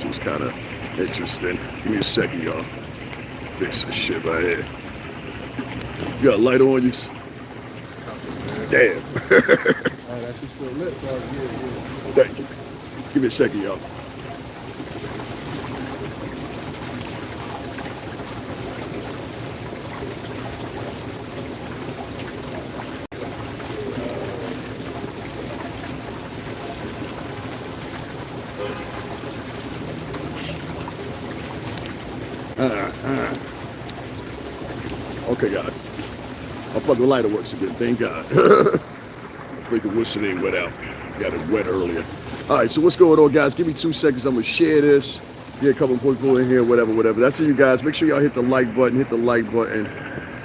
was kind of interesting. Give me a second, y'all. Fix this shit right here. You got a light on you? Damn. That's just for lit, bro. Yeah. Thank you. Give me a second, y'all. Okay, guys. My fucking lighter works again. Thank God. Freaking whistle ain't wet out. Got it wet earlier. All right, so what's going on, guys? Give me 2 seconds. I'm gonna share this. Get a couple of people in here, whatever. That's it, you guys. Make sure y'all hit the like button. Hit the like button.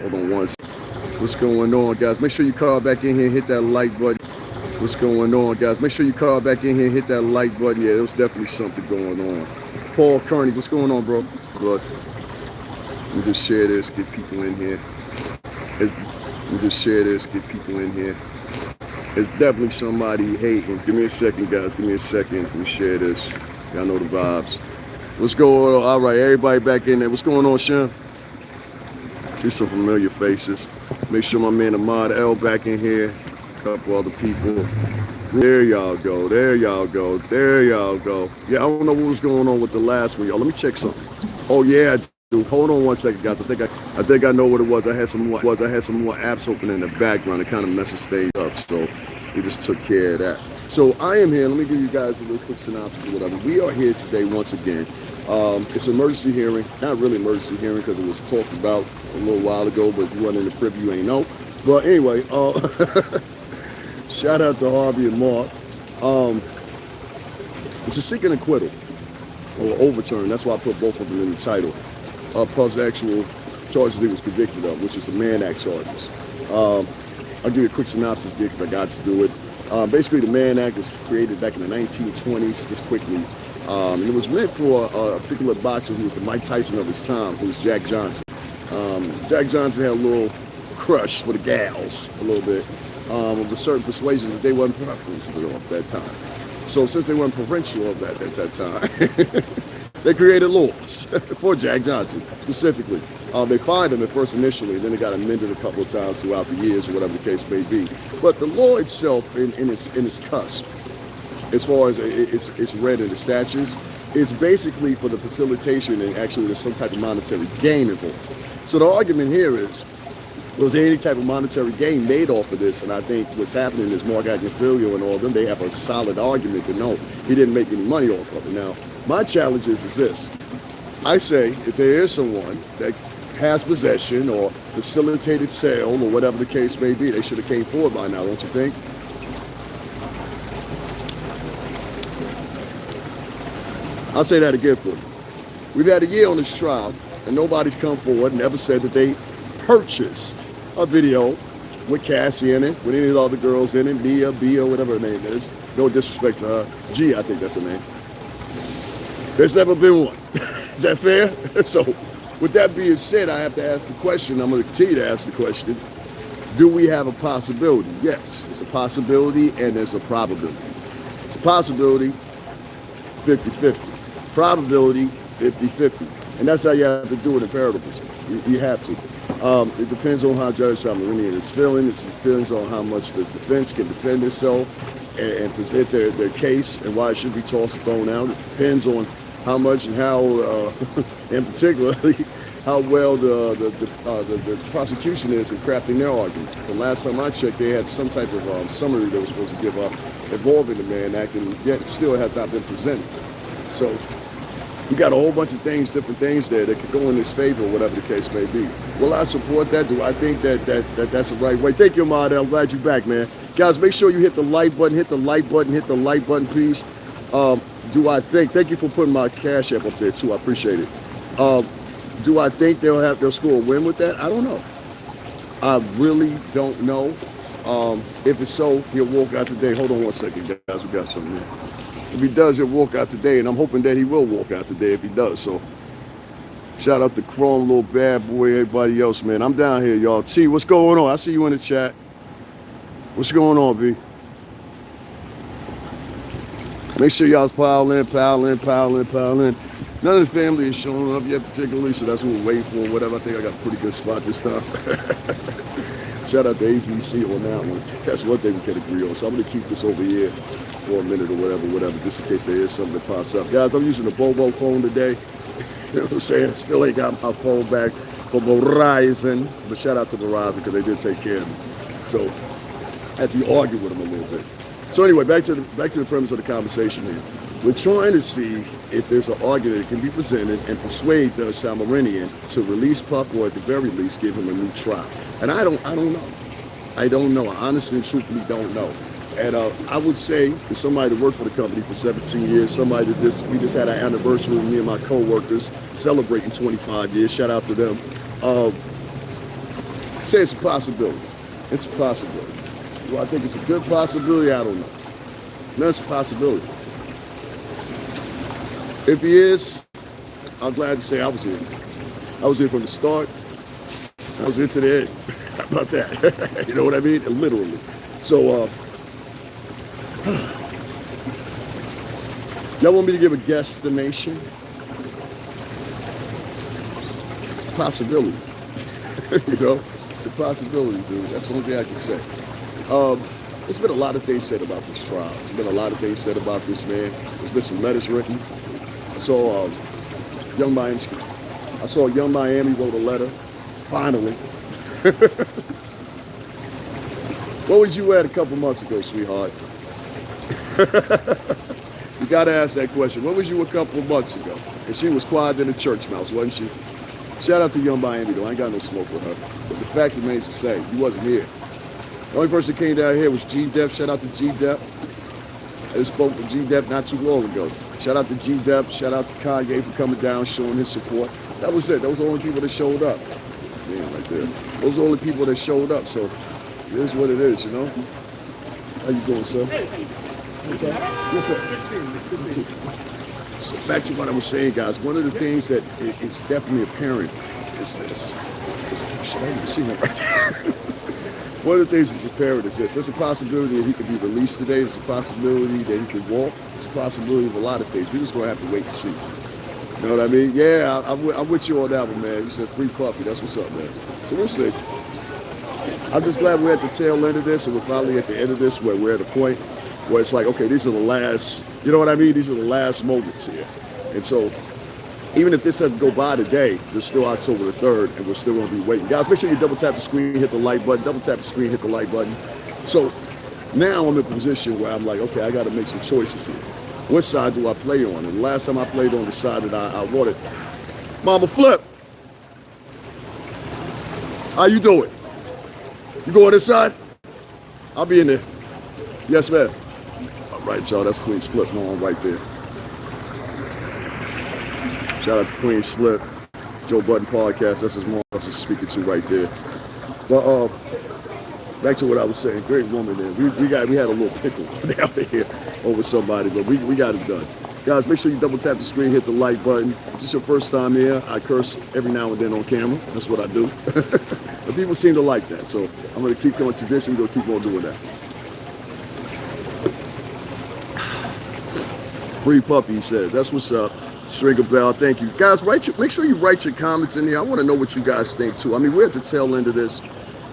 Hold on one second. What's going on, guys? Make sure you call back in here. Hit that like button. What's going on, guys? Make sure you call back in here. Hit that like button. Yeah, there's definitely something going on. Paul Kearney, what's going on, bro? Good. Let me just share this. Get people in here. Let me just share this. Get people in here. There's definitely somebody hating. Give me a second, guys. Give me a second. Let me share this. Y'all know the vibes. What's going on? All right, everybody back in there. What's going on, Sean? See some familiar faces. Make sure my man Ahmad L back in here. A couple other people. There y'all go. There y'all go. There y'all go. Yeah, I don't know what was going on with the last one, y'all. Let me check something. Oh yeah, I do. Hold on one second, guys. I think I know what it was. I had some more apps open in the background. It kind of messes things up, so we just took care of that. So I am here. Let me give you guys a little quick synopsis or whatever. We are here today once again. It's an emergency hearing. Not really emergency hearing because it was talked about a little while ago, but if you weren't in the preview, you ain't know. But anyway, shout out to Harvey and Mark. It's a seek and acquittal or overturn. That's why I put both of them in the title. Puff's actual charges he was convicted of, which is the Mann Act charges. I'll give you a quick synopsis here because I got to do it. Basically, the Mann Act was created back in the 1920s, just quickly. And it was meant for a particular boxer who was the Mike Tyson of his time, who was Jack Johnson. Jack Johnson had a little crush for the gals, a little bit, of a certain persuasion that they weren't provincial at that time. So since they weren't provincial of that at that time, they created laws for Jack Johnson specifically. They fined him at first initially, then it got amended a couple of times throughout the years or whatever the case may be. But the law itself, in its cusp, as far as it's read in the statutes, is basically for the facilitation and actually there's some type of monetary gain involved. So the argument here is, was there any type of monetary gain made off of this? And I think what's happening is Mark Agnifilio and all of them, they have a solid argument that no, he didn't make any money off of it. Now, my challenge is this. I say if there is someone that has possession or facilitated sale or whatever the case may be, they should have came forward by now, don't you think? I'll say that again for you. We've had a year on this trial and nobody's come forward and ever said that they purchased a video with Cassie in it, with any of the other girls in it, Mia, Bia, whatever her name is. No disrespect to her. G, I think that's her name. There's never been one. Is that fair? So, with that being said, I have to ask the question. I'm going to continue to ask the question. Do we have a possibility? Yes, it's a possibility and there's a probability. It's a possibility, 50-50. Probability, 50-50. And that's how you have to do it in parables. You have to. It depends on how Judge Salmarinian is feeling. It depends on how much the defense can defend itself and present their case and why it should be tossed and thrown out. It depends on how much and how, in particular, how well the prosecution is in crafting their argument. The last time I checked, they had some type of summary they were supposed to give up involving the Mann Act, and yet it still has not been presented. So we got a whole bunch of things, different things there that could go in his favor, whatever the case may be. Will I support that? Do I think that that's the right way? Thank you, Ahmad. I'm glad you're back, man. Guys, make sure you hit the like button, hit the like button, please. Do I think, thank you for putting my Cash App up there too, I appreciate it. Do I think they'll score a win with that? I don't know. I really don't know. If it's so, he'll walk out today. Hold on one second, guys, we got something here. If he does, he'll walk out today, and I'm hoping that he will walk out today if he does. So, shout out to Chrome, little bad boy, everybody else, man. I'm down here, y'all. T, what's going on? I see you in the chat. What's going on, B? Make sure y'all pile in. None of the family is showing up yet particularly, so that's what we're waiting for. Whatever, I think I got a pretty good spot this time. Shout out to ABC on that one. That's one thing we can agree on. So I'm going to keep this over here for a minute or whatever, just in case there is something that pops up. Guys, I'm using the Bobo phone today. You know what I'm saying? Still ain't got my phone back for Verizon. But shout out to Verizon because they did take care of me. So I had to argue with them a little bit. So anyway, back to the premise of the conversation here. We're trying to see if there's an argument that can be presented and persuade Judge Salmarinian to release Puff, or at the very least give him a new trial. And I don't know. I don't know. I honestly and truthfully don't know. And I would say, as somebody that worked for the company for 17 years, somebody that we just had our anniversary with me and my co-workers celebrating 25 years. Shout out to them. Say it's a possibility. It's a possibility. Do I think it's a good possibility? I don't know. No, it's a possibility. If he is, I'm glad to say I was here. I was here from the start. I was here to the end. How about that? You know what I mean? Literally. So, y'all want me to give a guesstimation? It's a possibility. You know? It's a possibility, dude. That's the only thing I can say. There's been a lot of things said about this trial. There's been a lot of things said about this man. There's been some letters written. I saw Young Miami wrote a letter. Finally. What was you at a couple months ago, sweetheart? You got to ask that question. What was you a couple of months ago? And she was quiet than a church mouse, wasn't she? Shout out to Young Miami, though. I ain't got no smoke with her. But the fact remains the same. You wasn't here. The only person that came down here was G-Dep. Shout out to G-Dep. I just spoke to G-Dep not too long ago. Shout out to G-Dep. Shout out to Kanye for coming down, showing his support. That was it. Those were the only people that showed up. Yeah, right there. Those are the only people that showed up. So it is what it is, you know? How you doing, sir? Yes, sir. So back to what I was saying, guys. One of the things that is definitely apparent is this. Should I even see him right there? One of the things that's apparent is this. There's a possibility that he could be released today. There's a possibility that he could walk. There's a possibility of a lot of things. We're just going to have to wait and see. You know what I mean? Yeah, I'm with you on that one, man. You said free puppy. That's what's up, man. So we'll see. I'm just glad we're at the tail end of this, and we're finally at the end of this where we're at a point where it's like, okay, these are the last, you know what I mean? These are the last moments here. And so even if this doesn't go by today, there's still October the 3rd, and we're still going to be waiting. Guys, make sure you double tap the screen, hit the like button, double tap the screen, hit the like button. So now I'm in a position where I'm like, okay, I got to make some choices here. What side do I play on? And the last time I played on the side that I wanted, Mama Flip, how you doing? You go on this side? I'll be in there. Yes, ma'am. All right, y'all, that's Queen's Flip on right there. Shout out to Queen's Flip, Joe Budden Podcast. That's his mom I was speaking to right there. But back to what I was saying. Great woman there. We had a little pickle down here over somebody, but we got it done. Guys, make sure you double tap the screen, hit the like button. If this is your first time here, I curse every now and then on camera. That's what I do. But people seem to like that, so I'm going to keep going tradition. We're going to keep on doing that. Free puppy, he says. That's what's up. Stringer Bell, thank you. Guys, make sure you write your comments in here. I want to know what you guys think, too. I mean, we're at the tail end of this.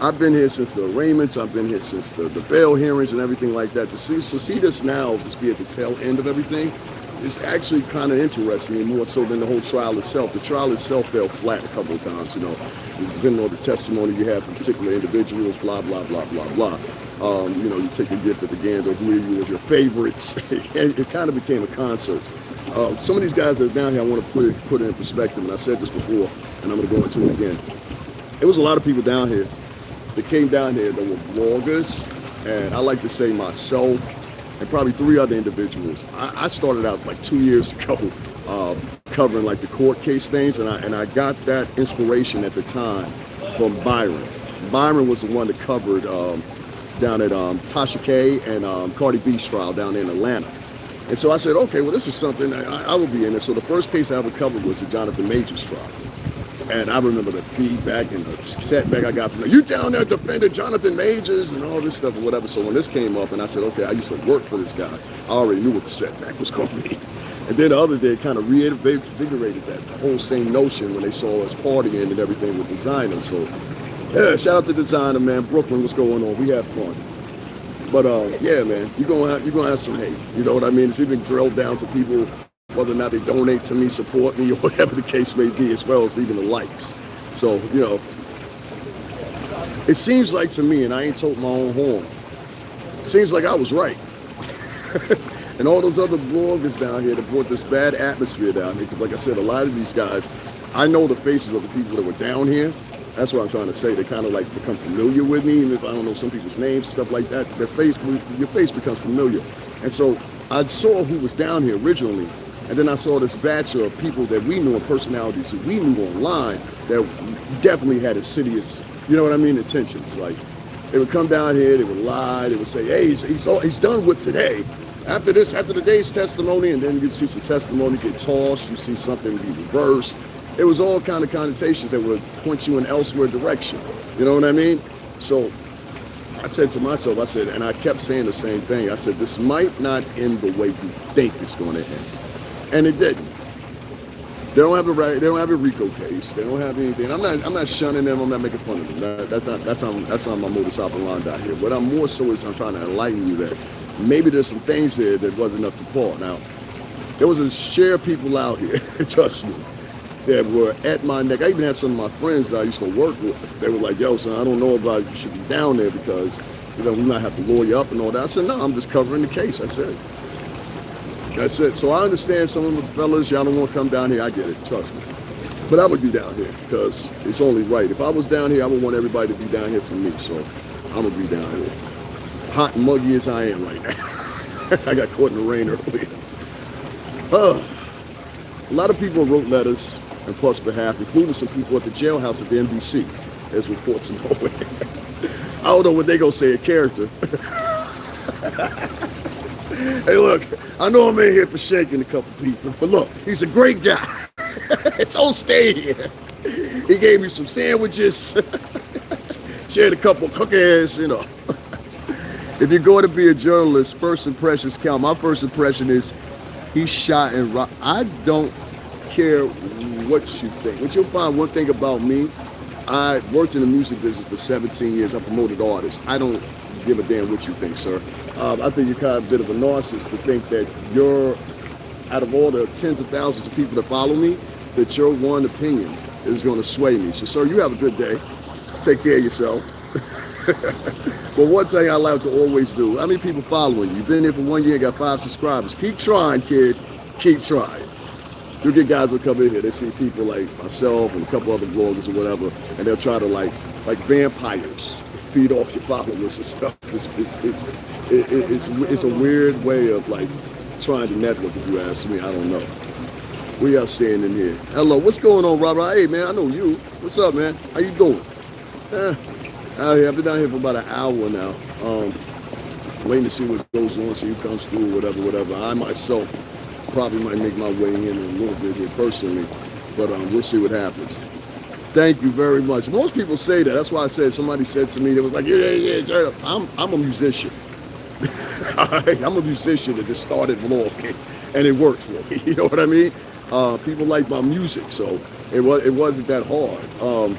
I've been here since the arraignments. I've been here since the bail hearings and everything like that. To see this now, just be at the tail end of everything, is actually kind of interesting, and more so than the whole trial itself. The trial itself fell flat a couple of times, you know, depending on the testimony you have from particular individuals, blah, blah, blah, blah, blah. You know, you take a gift at the gander of who you were your favorites. And it kind of became a concert. Some of these guys that are down here, I want to put it in perspective, and I said this before, and I'm going to go into it again. There was a lot of people down here that came down here that were bloggers, and I like to say myself and probably 3 other individuals. I started out like 2 years ago covering like the court case things, and I got that inspiration at the time from Byron. Byron was the one that covered down at Tasha K and Cardi B's trial down in Atlanta. And so I said, okay, well, this is something I will be in it. So the first case I ever covered was the Jonathan Majors trial. And I remember the feedback and the setback I got from you down there defending Jonathan Majors and all this stuff or whatever. So when this came up and I said, okay, I used to work for this guy, I already knew what the setback was going to be. And then the other day kind of reinvigorated that whole same notion when they saw us partying and everything with designers. So yeah, shout out to designer, man. Brooklyn, what's going on? We have fun. But yeah, man, you're gonna have some hate. You know what I mean? It's even drilled down to people whether or not they donate to me, support me, or whatever the case may be, as well as even the likes. So, you know, it seems like to me, and I ain't told my own horn, it seems like I was right. And all those other bloggers down here that brought this bad atmosphere down here, because like I said, a lot of these guys, I know the faces of the people that were down here. That's what I'm trying to say. They kind of like become familiar with me, even if I don't know some people's names, stuff like that. Your face becomes familiar. And so I saw who was down here originally, and then I saw this batch of people that we knew and personalities that we knew online that definitely had insidious, you know what I mean, intentions. Like, they would come down here, they would lie, they would say, hey, he's done with today. After the day's testimony, and then you'd see some testimony get tossed, you see something be reversed. It was all kind of connotations that would point you in elsewhere direction. You know what I mean? So I said to myself, and I kept saying the same thing. I said, this might not end the way you think it's going to end. And it didn't. They don't have a RICO case. They don't have anything. I'm not shunning them. I'm not making fun of them. That's not my modus operandi here. What I'm more so is I'm trying to enlighten you that maybe there's some things here that wasn't up to par. Now, there was a share of people out here, trust me, that were at my neck. I even had some of my friends that I used to work with. They were like, yo, son, I don't know about you should be down there because, you know, we might have to lawyer up and all that. I said, no, I'm just covering the case. I said, that's it. So I understand some of the fellas, y'all don't want to come down here. I get it, trust me. But I would be down here because it's only right. If I was down here, I would want everybody to be down here for me. So I'm going to be down here. Hot and muggy as I am right now. I got caught in the rain earlier. A lot of people wrote letters on Plus' behalf, including some people at the jailhouse at the NBC. There's reports going. I don't know what they gonna say in character. Hey, look, I know I'm in here for shaking a couple people, but look, he's a great guy. So stay here. He gave me some sandwiches, shared a couple cookies, you know. If you're going to be a journalist, first impressions count. My first impression is he's shot and rock. I don't care what you think. What you'll find, one thing about me, I worked in the music business for 17 years. I promoted artists. I don't give a damn what you think, sir. I think you're kind of a bit of a narcissist to think that you're, out of all the tens of thousands of people that follow me, that your one opinion is going to sway me. So, sir, you have a good day. Take care of yourself. But one thing I like to always do, how many people following you? You've been here for 1 year, got 5 subscribers. Keep trying, kid. Keep trying. You'll get guys who come in here, they see people like myself and a couple other vloggers or whatever, and they'll try to like vampires, feed off your followers and stuff. It's a weird way of like trying to network, if you ask me. I don't know. We are seeing in here. Hello, what's going on, Robert? Hey, man, I know you. What's up, man? How you doing? I've been down here for about an hour now, waiting to see what goes on, see who comes through, whatever. I myself probably might make my way in a little bit here personally, but we'll see what happens. Thank you very much. Most people say that. That's why I said, somebody said to me, they was like, yeah, I'm a musician. I'm a musician that just started vlogging, and it worked for me. You know what I mean? People like my music, so it wasn't that hard.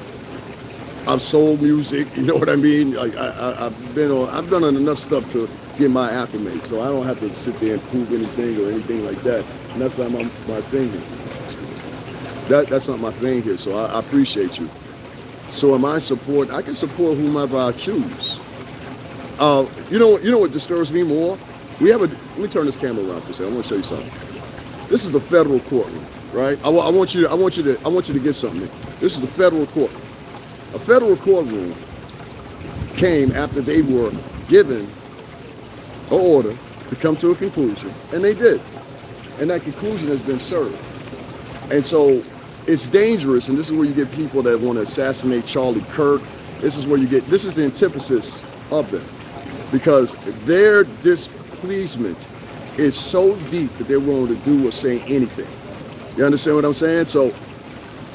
I've sold music, you know what I mean? Like I've done enough stuff to get my acclimate, so I don't have to sit there and prove anything or anything like that. And that's not my thing here. That's not my thing here. So I appreciate you. So am I support? I can support whomever I choose. You know what disturbs me more? Let me turn this camera around for a second. I want to show you something. This is the federal courtroom, right? I want you to get something. This is the federal courtroom. A federal courtroom came after they were given an order to come to a conclusion, and they did. And that conclusion has been served. And so it's dangerous, and this is where you get people that want to assassinate Charlie Kirk. This is the antithesis of them, because their displeasement is so deep that they're willing to do or say anything. You understand what I'm saying? So,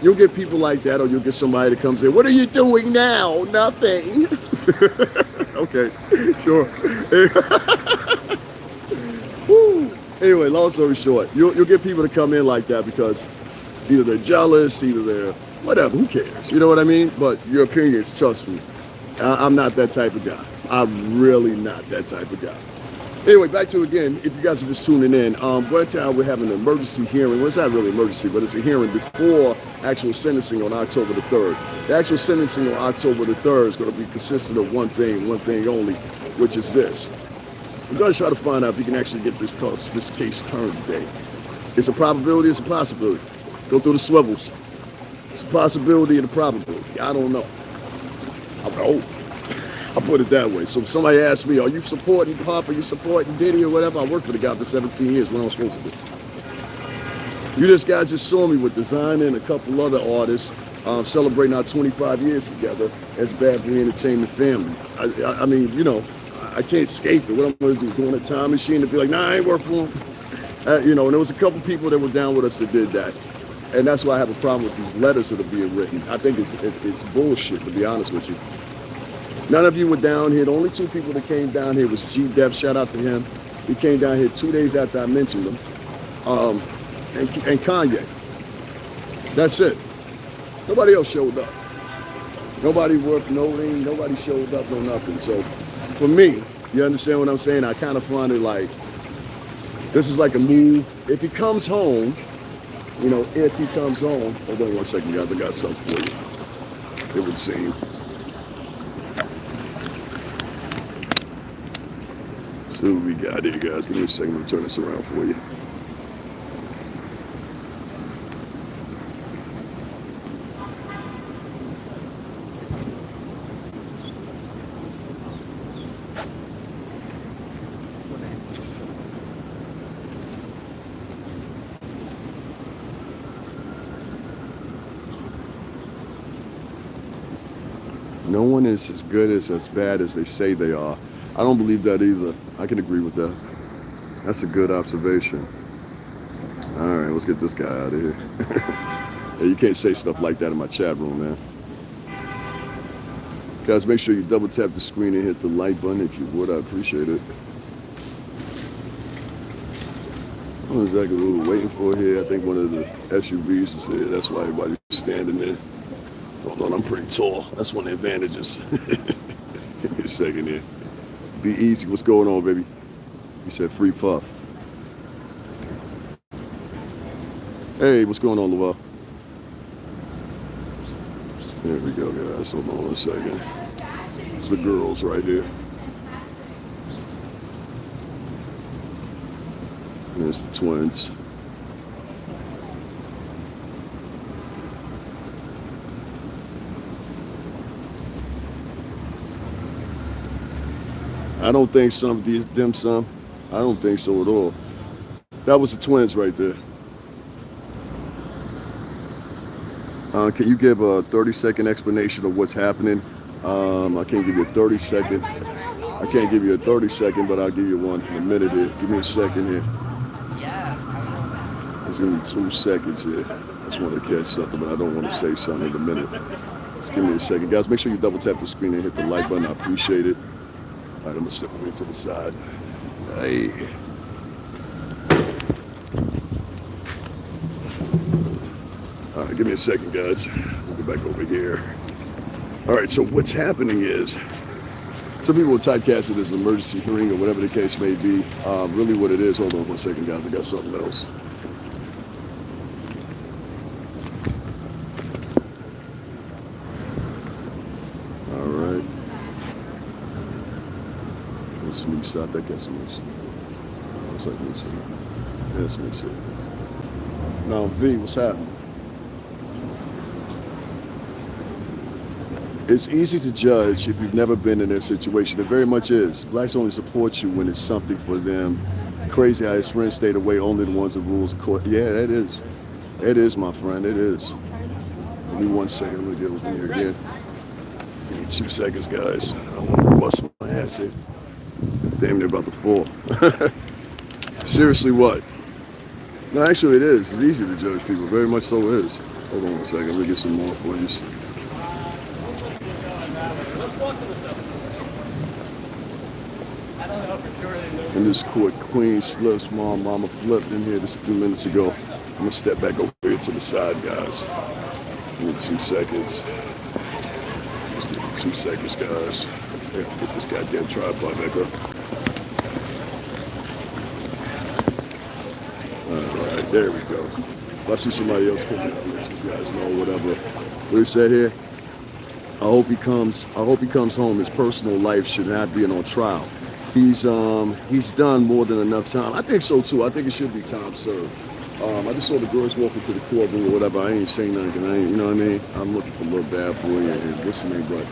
you'll get people like that, or you'll get somebody that comes in. What are you doing now? Nothing. Okay, sure. Woo. Anyway, long story short, you'll get people to come in like that because either they're jealous, either they're whatever. Who cares? You know what I mean? But your opinions, trust me, I'm not that type of guy. I'm really not that type of guy. Anyway, back to again, if you guys are just tuning in, we're having an emergency hearing. Well, it's not really emergency, but it's a hearing before actual sentencing on October the 3rd. The actual sentencing on October the 3rd is going to be consistent of one thing only, which is this. We're going to try to find out if you can actually get this case turned today. It's a probability, it's a possibility. Go through the swivels. It's a possibility and a probability. I don't know. I hope. I'll put it that way. So if somebody asks me, are you supporting Pop? Are you supporting Diddy or whatever? I worked for the guy for 17 years. What am I supposed to do? You just guys just saw me with Design and a couple other artists celebrating our 25 years together as Bad Boy Entertainment family. I mean, you know, I can't escape it. What I'm going to do is go in a time machine and be like, nah, I ain't worth one. You know, and there was a couple people that were down with us that did that. And that's why I have a problem with these letters that are being written. I think it's bullshit, to be honest with you. None of you were down here. The only two people that came down here was G-Def. Shout out to him. He came down here 2 days after I mentioned him. And Kanye. That's it. Nobody else showed up. Nobody worth noting. Nobody showed up or nothing. So for me, you understand what I'm saying? I kind of find it like, this is like a move. If he comes home, you know, if he comes home. Hold on 1 second, guys. I got something for you. It would seem. So what we got here, guys. Give me a second. I'm going to turn this around for you. No one is as good as bad as they say they are. I don't believe that either. I can agree with that. That's a good observation. All right, let's get this guy out of here. Hey, you can't say stuff like that in my chat room, man. Guys, make sure you double tap the screen and hit the like button if you would. I appreciate it. I don't know exactly what we're waiting for here. I think one of the SUVs is here. That's why everybody's standing there. Hold on, I'm pretty tall. That's one of the advantages. Give me a second here. Be easy. What's going on, baby? You said free puff. Hey, what's going on, Lavelle? There we go, guys. Hold on 1 second. It's the girls right here. There's the twins. I don't think some of these dim sum. I don't think so at all. That was the twins right there. Can you give a 30-second explanation of what's happening? I can't give you a 30-second. I can't give you a 30-second, but I'll give you one in a minute here. Give me a second here. Just give me 2 seconds here. I just want to catch something, but I don't want to say something in a minute. Just give me a second. Guys, make sure you double tap the screen and hit the like button. I appreciate it. All right, I'm going to step away to the side. Hey. All right, give me a second, guys. We'll get back over here. All right, so what's happening is, some people will typecast it as an emergency hearing or whatever the case may be. Really what it is, hold on 1 second, guys. I got something else. All right. Let's me stop that. Guess me. Looks like me. Yes, me see. Now, V, what's happening? It's easy to judge if you've never been in that situation. It very much is. Blacks only support you when it's something for them. Crazy how his friends stayed away, only the ones that rules court. Yeah, it is. It is, my friend, it is. Give me 1 second, I'm gonna get over here again. Give me 2 seconds, guys. I don't want to bust my ass here. Damn near about to fall. Seriously, what? No, actually it is. It's easy to judge people. Very much so is. Hold on a second. Let me get some more for you. In this court, Queens flips. Mama flipped in here just a few minutes ago. I'm going to step back over here to the side, guys. Give me 2 seconds. Just give me 2 seconds, guys. Here, get this goddamn tripod back up. Alright, there we go. If I see somebody else coming out, let you guys know whatever. What he said here? I hope he comes home. His personal life should not be on trial. He's done more than enough time. I think so too. I think it should be time served. I just saw the girls walking to the courtroom or whatever. I ain't saying nothing. You know what I mean? I'm looking for a little bad boy and what's his name, but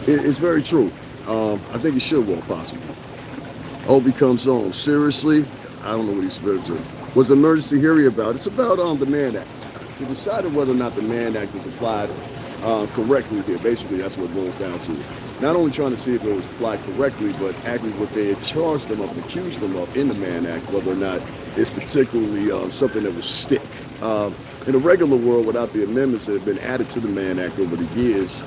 it's very true. I think he should walk possible. I hope he comes home. Seriously, I don't know what he's supposed to. What's the emergency hearing about? It's about the Mann Act. They decided whether or not the Mann Act was applied correctly here. Basically, that's what it boils down to. Not only trying to see if it was applied correctly, but actually what they had charged them of, accused them of in the Mann Act, whether or not it's particularly something that would stick. In the regular world, without the amendments that have been added to the Mann Act over the years,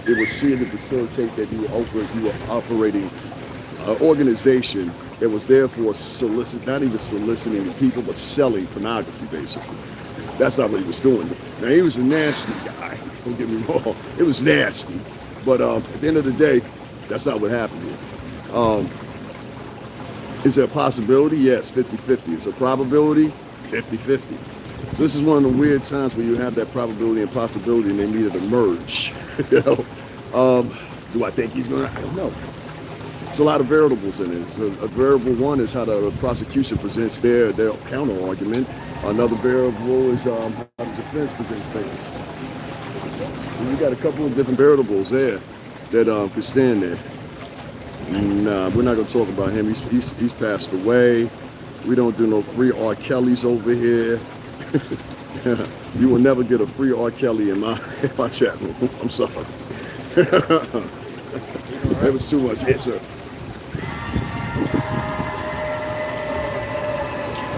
it was seen to facilitate that you were operating an organization that was therefore not even soliciting the people, but selling pornography, basically. That's not what he was doing. Now, he was a nasty guy. Don't get me wrong. It was nasty. But at the end of the day, that's not what happened here. Is there a possibility? Yes, 50-50. Is there a probability? 50-50. So this is one of the weird times where you have that probability and possibility and they needed to merge. You know? Do I think he's going to? I don't know. It's a lot of variables in it. So a variable one is how the prosecution presents their counter argument. Another variable is how the defense presents things. So you got a couple of different variables there that could stand there. Nah, we're not going to talk about him. He's passed away. We don't do no free R. Kellys over here. You will never get a free R. Kelly in my chat room. I'm sorry. That was too much. Yes, sir.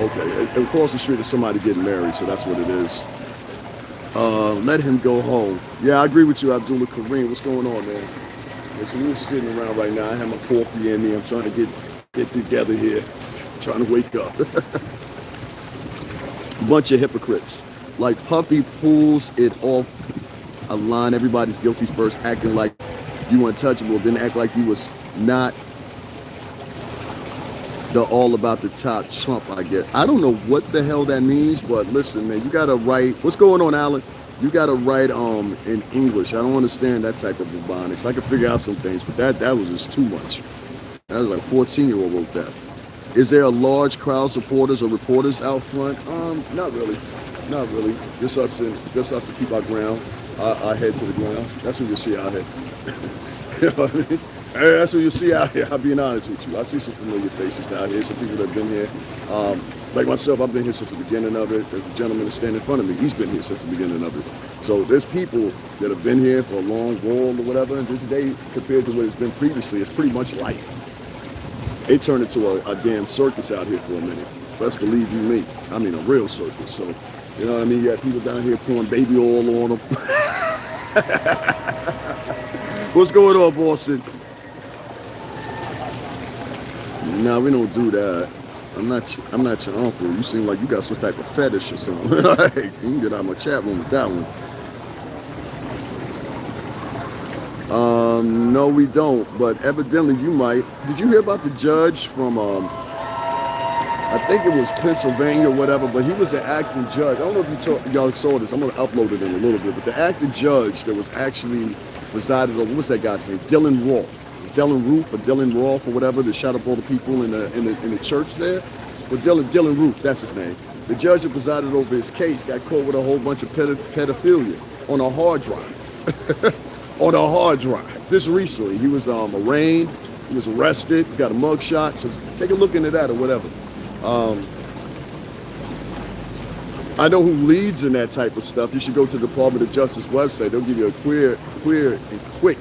Okay, across the street is somebody getting married, so that's what it is. Let him go home. Yeah, I agree with you, Abdullah Kareem. What's going on, man? So we're sitting around right now. I have my coffee in me. I'm trying to get together here. Trying to wake up. Bunch of hypocrites. Like Puffy pulls it off a line. Everybody's guilty first, acting like you untouchable, then act like you was not the all about the top Trump, I guess. I don't know what the hell that means, but listen, man, you gotta write. What's going on, Alan? You gotta write in English. I don't understand that type of bubonics. I can figure out some things, but that was just too much. That was like a 14-year-old wrote that. Is there a large crowd of supporters or reporters out front? Not really. Not really. Just us to keep our ground, our head to the ground. That's what you see out here. You know what I mean? That's what you see out here. I'm being honest with you. I see some familiar faces out here. Some people that have been here. Like myself, I've been here since the beginning of it. There's a gentleman that's standing in front of me. He's been here since the beginning of it. So there's people that have been here for a long while or whatever. And this day, compared to what it's been previously, it's pretty much light. It turned into a damn circus out here for a minute. Best believe you me. I mean, a real circus. So, you know what I mean? You got people down here pouring baby oil on them. What's going on, Boston? No, we don't do that. I'm not your uncle. You seem like you got some type of fetish or something. Hey, you can get out of my chat room with that one. No, we don't. But evidently you might. Did you hear about the judge from, I think it was Pennsylvania or whatever, but he was an acting judge. I don't know if y'all saw this. I'm going to upload it in a little bit. But the acting judge that was actually resided over, what's that guy's name? Dylan Roth or whatever, that shot up all the people in the church there. But Dylan Roof, that's his name. The judge that presided over his case got caught with a whole bunch of pedophilia on a hard drive. On a hard drive. This recently, he was arraigned, he was arrested, he's got a mugshot, so take a look into that or whatever. I know who leads in that type of stuff. You should go to the Department of Justice website. They'll give you a clear and quick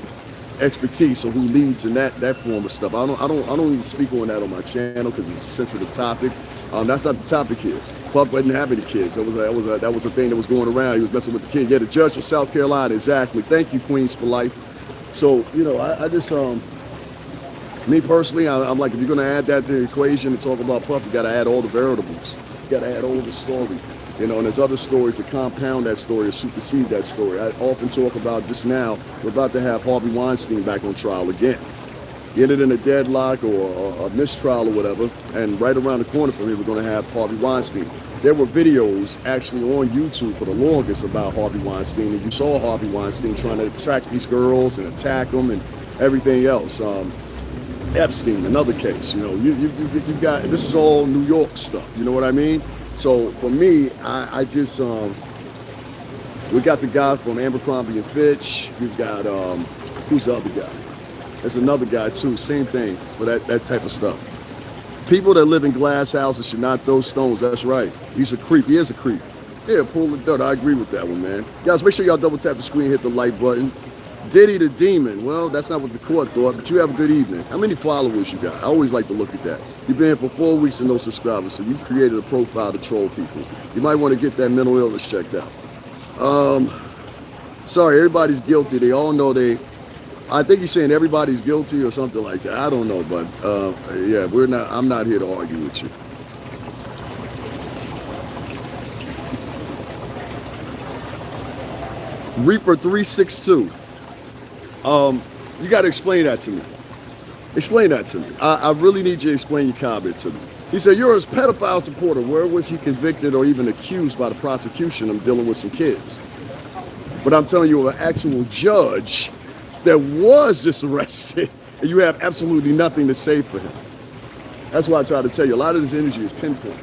expertise on who leads in that form of stuff. I don't even speak on that on my channel because it's a sensitive topic. That's not the topic here. Puff didn't have any kids. That was a thing that was going around. He was messing with the kid. Yeah, the judge from South Carolina, exactly. Thank you, Queens for Life. So, you know, I just me personally, I'm like, if you're gonna add that to the equation and talk about Puff, you gotta add all the variables. You gotta add all the story. You know, and there's other stories that compound that story or supersede that story. I often talk about just now, we're about to have Harvey Weinstein back on trial again. Get it in a deadlock or a mistrial or whatever, and right around the corner from me, we're going to have Harvey Weinstein. There were videos actually on YouTube for the longest about Harvey Weinstein, and you saw Harvey Weinstein trying to attract these girls and attack them and everything else. Epstein, another case. You know, you've got, this is all New York stuff. You know what I mean? So for me, I just we got the guy from Abercrombie and Fitch. We've got who's the other guy? There's another guy too, same thing for that type of stuff. People that live in glass houses should not throw stones. That's right. He's a creep. He is a creep. Yeah, pull the dirt. I agree with that one, man. Guys, make sure y'all double tap the screen, hit the like button. Diddy the Demon. Well, that's not what the court thought, but you have a good evening. How many followers you got? I always like to look at that. You've been here for 4 weeks and no subscribers, so you created a profile to troll people. You might want to get that mental illness checked out. Sorry, everybody's guilty. They all know I think he's saying everybody's guilty or something like that. I don't know, but yeah, I'm not here to argue with you. Reaper 362. You got to explain that to me. Explain that to me. I really need you to explain your comment to me. He said, you're a pedophile supporter. Where was he convicted or even accused by the prosecution of dealing with some kids? But I'm telling you, an actual judge that was just arrested, and you have absolutely nothing to say for him. That's why I try to tell you, a lot of this energy is pinpoint.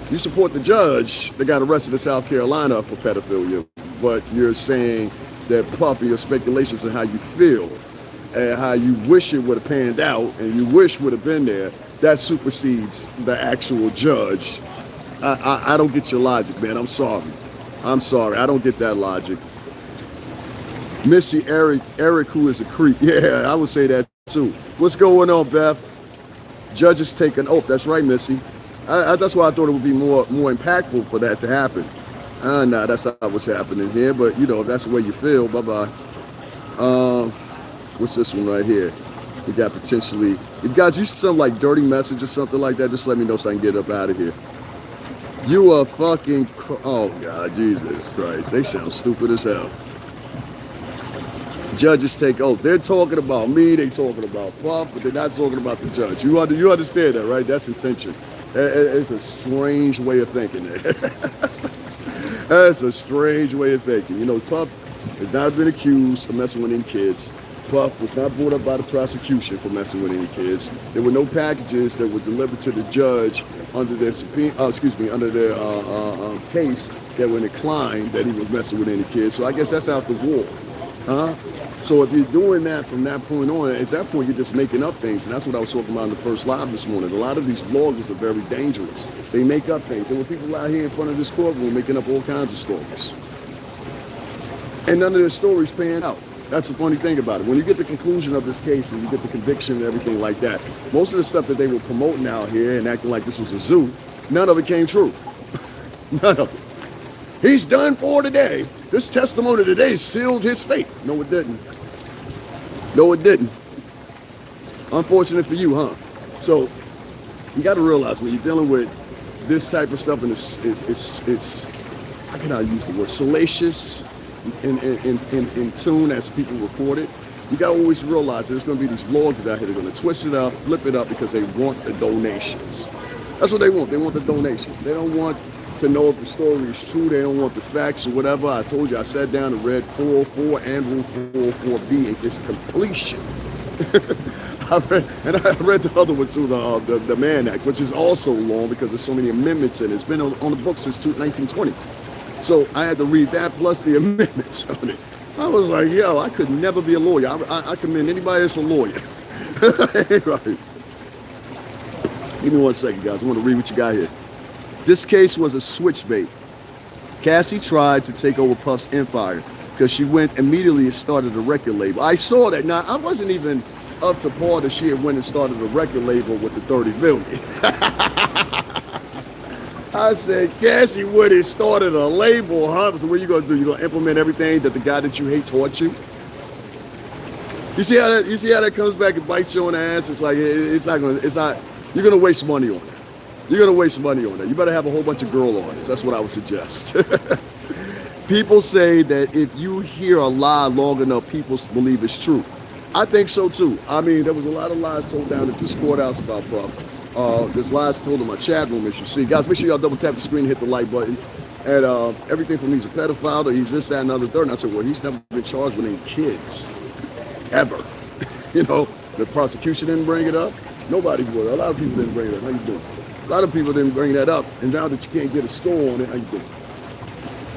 You support the judge that got arrested in South Carolina for pedophilia, but you're saying that Puff, your speculations on how you feel and how you wish it would have panned out and you wish would have been there, that supersedes the actual judge. I don't get your logic, man. I'm sorry. I don't get that logic. Missy, Eric, who is a creep. Yeah, I would say that too. What's going on, Beth? Judge is taking oath. That's right, Missy. That's why I thought it would be more impactful for that to happen. Nah, that's not what's happening here. But you know, if that's the way you feel, bye-bye. What's this one right here? We got potentially. If guys, you send like dirty message or something like that, just let me know so I can get up out of here. You are fucking. Oh God, Jesus Christ! They sound stupid as hell. Judges take oath. They're talking about me. They talking about Puff, but they're not talking about the judge. You understand that, right? That's intention. It's a strange way of thinking. That's a strange way of thinking. You know, Puff has not been accused of messing with any kids. Puff was not brought up by the prosecution for messing with any kids. There were no packages that were delivered to the judge under their under their case that were declined that he was messing with any kids. So I guess that's out the war, huh? So if you're doing that from that point on, at that point you're just making up things, and that's what I was talking about in the first live this morning. A lot of these bloggers are very dangerous. They make up things. There were people out here in front of this courtroom making up all kinds of stories, and none of their stories pan out. That's the funny thing about it. When you get the conclusion of this case and you get the conviction and everything like that, most of the stuff that they were promoting out here and acting like this was a zoo, none of it came true. None of it. He's done for today. This testimony today sealed his fate. No, it didn't. No, it didn't. Unfortunate for you, huh? So you got to realize when you're dealing with this type of stuff, and it's how can I use the word, salacious in tune as people report it, you got to always realize that there's going to be these bloggers out here that are going to twist it up, flip it up because they want the donations. That's what they want. They want the donations. They don't want to know if the story is true. They don't want the facts or whatever. I told you, I sat down and read 404 and Rule 404B in its completion. I read the other one too, the Mann Act, which is also long because there's so many amendments in it. It's been on the books since 1920. So I had to read that plus the amendments on it. I was like, yo, I could never be a lawyer. I commend anybody that's a lawyer. Right. Give me 1 second, guys. I want to read what you got here. This case was a switch bait. Cassie tried to take over Puff's empire because she went immediately and started a record label. I saw that. Now, I wasn't even up to par that she had went and started a record label with the 30 million. I said, Cassie Woody started a label, huh? So what are you gonna do? You gonna implement everything that the guy that you hate taught you? You see how that comes back and bites you on the ass? It's like it's not. You're gonna waste money on that. You're gonna waste money on that. You better have a whole bunch of girl artists. That's what I would suggest. People say that if you hear a lie long enough, people believe it's true. I think so too. I mean, there was a lot of lies told down at this courthouse about there's lies told in my chat room, as you see. Guys, make sure y'all double tap the screen and hit the like button. And everything from he's a pedophile to he's this, that, and the other, third. And I said, well, he's never been charged with any kids. Ever. You know, the prosecution didn't bring it up. Nobody would. A lot of people didn't bring it up. How you doing? A lot of people didn't bring that up. And now that you can't get a score on it, how you doing?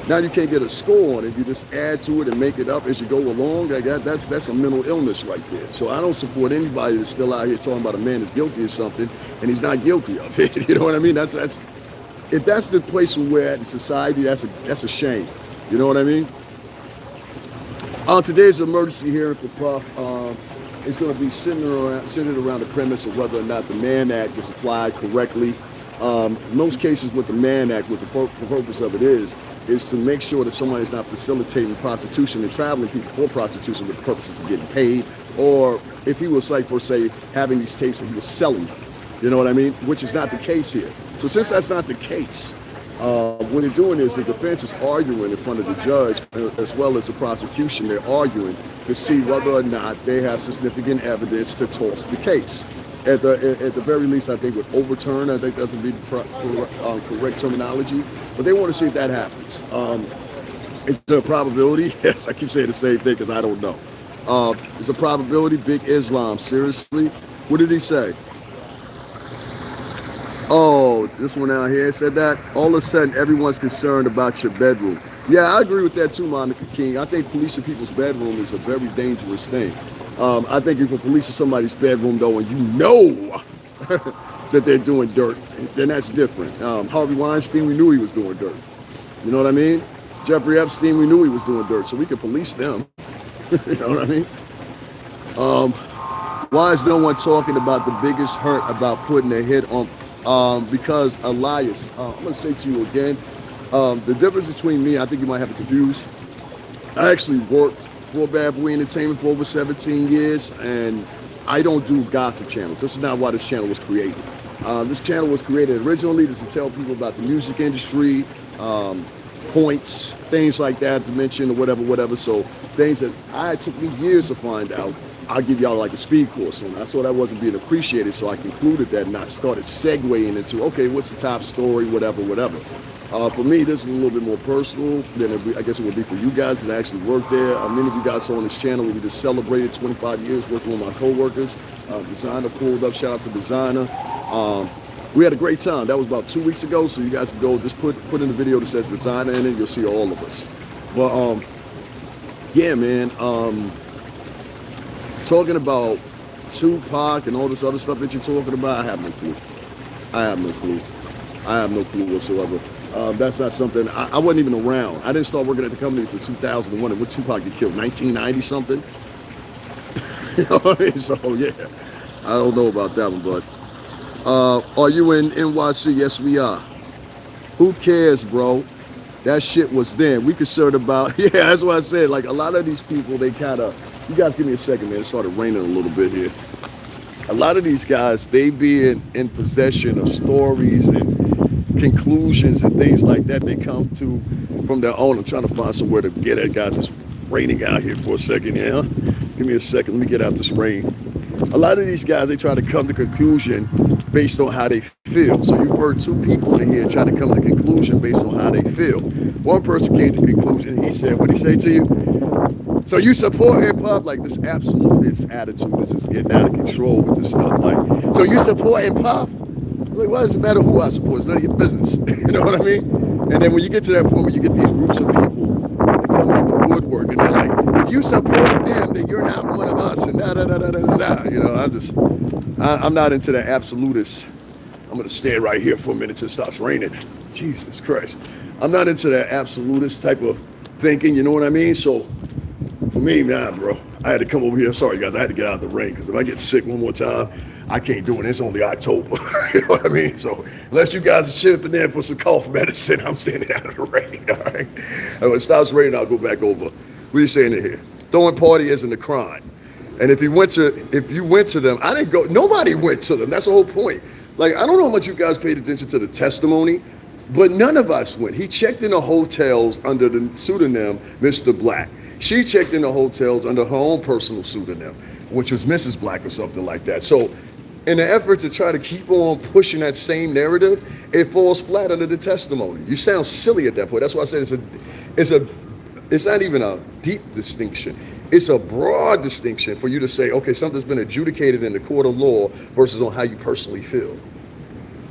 Now you can't get a score on it. You just add to it and make it up as you go along. That's a mental illness right there. So I don't support anybody that's still out here talking about a man is guilty of something and he's not guilty of it. You know what I mean? That's if that's the place we're at in society, that's a shame. You know what I mean? Today's emergency hearing for Puff is going to be centered around the premise of whether or not the Mann Act is applied correctly. In most cases with the Mann Act, what the purpose of it is to make sure that someone is not facilitating prostitution and traveling people for prostitution with the purposes of getting paid, or if he was like, for say, having these tapes that he was selling them. You know what I mean? Which is not the case here. So since that's not the case, what they're doing is the defense is arguing in front of the judge, as well as the prosecution. They're arguing to see whether or not they have significant evidence to toss the case. At the very least, I think with overturn, I think that would be the correct terminology. But they want to see if that happens. Is there a probability? Yes, I keep saying the same thing because I don't know. It's a probability. Big Islam. Seriously? What did he say? Oh, this one out here said that. All of a sudden, everyone's concerned about your bedroom. Yeah, I agree with that too, Monica King. I think policing people's bedroom is a very dangerous thing. I think if you're policing somebody's bedroom, though, and you know that they're doing dirt, then that's different. Harvey Weinstein, we knew he was doing dirt. You know what I mean? Jeffrey Epstein, we knew he was doing dirt, so we could police them. You know what I mean? Why is no one talking about the biggest hurt about putting a hit on? Because Elias, I'm going to say to you again, the difference between me, I think you might have it confused. I actually worked for Bad Boy Entertainment for over 17 years, and I don't do gossip channels. This is not why this channel was created. This channel was created originally to tell people about the music industry, points, things like that, to mention or whatever. So things that it took me years to find out. I'll give y'all like a speed course on. I saw that wasn't being appreciated, so I concluded that, and I started segueing into, okay, what's the top story, whatever. For me, this is a little bit more personal than I guess it would be for you guys that actually work there. Many of you guys saw on this channel, we just celebrated 25 years working with my co-workers. Designer pulled up, shout out to Designer. We had a great time. That was about 2 weeks ago, so you guys can go, just put in the video that says Designer in it, you'll see all of us. But yeah, man, talking about Tupac and all this other stuff that you're talking about, I have no clue. I have no clue whatsoever. That's not something, I wasn't even around. I didn't start working at the company until 2001. And when Tupac get killed, 1990 something? You know what I mean? So yeah, I don't know about that one, but are you in NYC? Yes, we are. Who cares, bro? That shit was then. We concerned about, yeah, that's what I said. Like a lot of these people, they kind of, you guys give me a second, man. It started raining a little bit here. A lot of these guys, they be in possession of stories and conclusions and things like that they come to from their own. I'm trying to find somewhere to get at, guys. It's raining out here for a second, yeah? Give me a second. Let me get out this rain. A lot of these guys, they try to come to conclusion based on how they feel. So you've heard two people in here try to come to conclusion based on how they feel. One person came to conclusion. He said, what did he say to you? So you support hip hop? Like this absolutist attitude is just getting out of control with this stuff. Like, so you support hip hop? Like, why does it matter who I support? It's none of your business. You know what I mean? And then when you get to that point where you get these groups of people that come out the woodwork and they're like, if you support them, then you're not one of us. And da. You know, I'm not into that absolutist. I'm gonna stand right here for a minute till it stops raining. Jesus Christ. I'm not into that absolutist type of thinking, you know what I mean? So for me, nah, bro, I had to come over here. Sorry, guys, I had to get out of the rain because if I get sick one more time, I can't do it. It's only October. You know what I mean? So unless you guys are chipping in for some cough medicine, I'm standing out of the rain. All right. And when it stops raining, I'll go back over. What are you saying in here? Throwing party isn't a crime. And if you went to them, I didn't go. Nobody went to them. That's the whole point. Like, I don't know how much you guys paid attention to the testimony, but none of us went. He checked in the hotels under the pseudonym Mr. Black. She checked in the hotels under her own personal pseudonym, which was Mrs. Black or something like that. So in the effort to try to keep on pushing that same narrative, it falls flat under the testimony. You sound silly at that point. That's why I said it's not even a deep distinction. It's a broad distinction for you to say, okay, something's been adjudicated in the court of law versus on how you personally feel,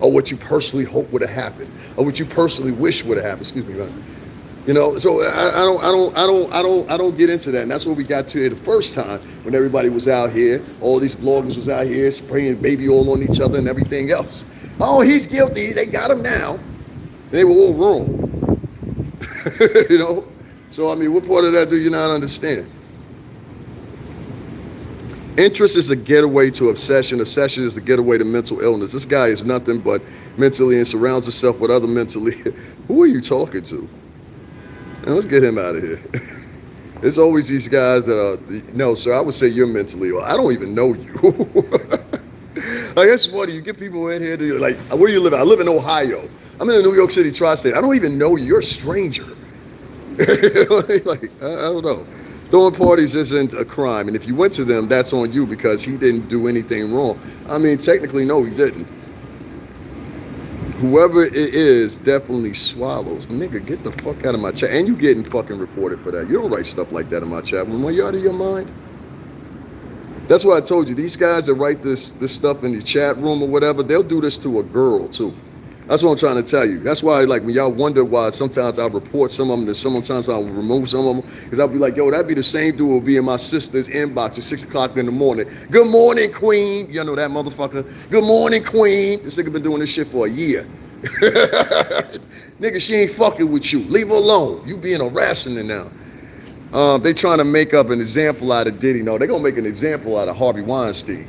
or what you personally hope would have happened, or what you personally wish would have happened. Excuse me, man. You know, so I don't get into that. And that's what we got to the first time when everybody was out here. All these bloggers was out here spraying baby oil on each other and everything else. Oh, he's guilty. They got him now. And they were all wrong. You know? So, I mean, what part of that do you not understand? Interest is the getaway to obsession. Obsession is the getaway to mental illness. This guy is nothing but mentally and surrounds himself with other mentally. Who are you talking to? And let's get him out of here. There's always these guys that are, no, sir, I would say you're mentally ill. I don't even know you. Like, that's funny. You get people in here, to, like, where do you live? I live in Ohio. I'm in the New York City tri-state. I don't even know you. You're a stranger. Like, I don't know. Throwing parties isn't a crime. And if you went to them, that's on you because he didn't do anything wrong. I mean, technically, no, he didn't. Whoever it is definitely swallows. Nigga, get the fuck out of my chat. And you getting fucking reported for that. You don't write stuff like that in my chat room. Are you out of your mind? That's why I told you, these guys that write this stuff in the chat room or whatever, they'll do this to a girl too. That's what I'm trying to tell you. That's why, like, when y'all wonder why sometimes I report some of them, and sometimes I'll remove some of them, because I'll be like, yo, that'd be the same dude will be in my sister's inbox at 6 o'clock in the morning. Good morning, queen. You know that motherfucker. Good morning, queen. This nigga been doing this shit for a year. Nigga, she ain't fucking with you. Leave her alone. You being harassing her now. They trying to make up an example out of Diddy. No, they gonna make an example out of Harvey Weinstein.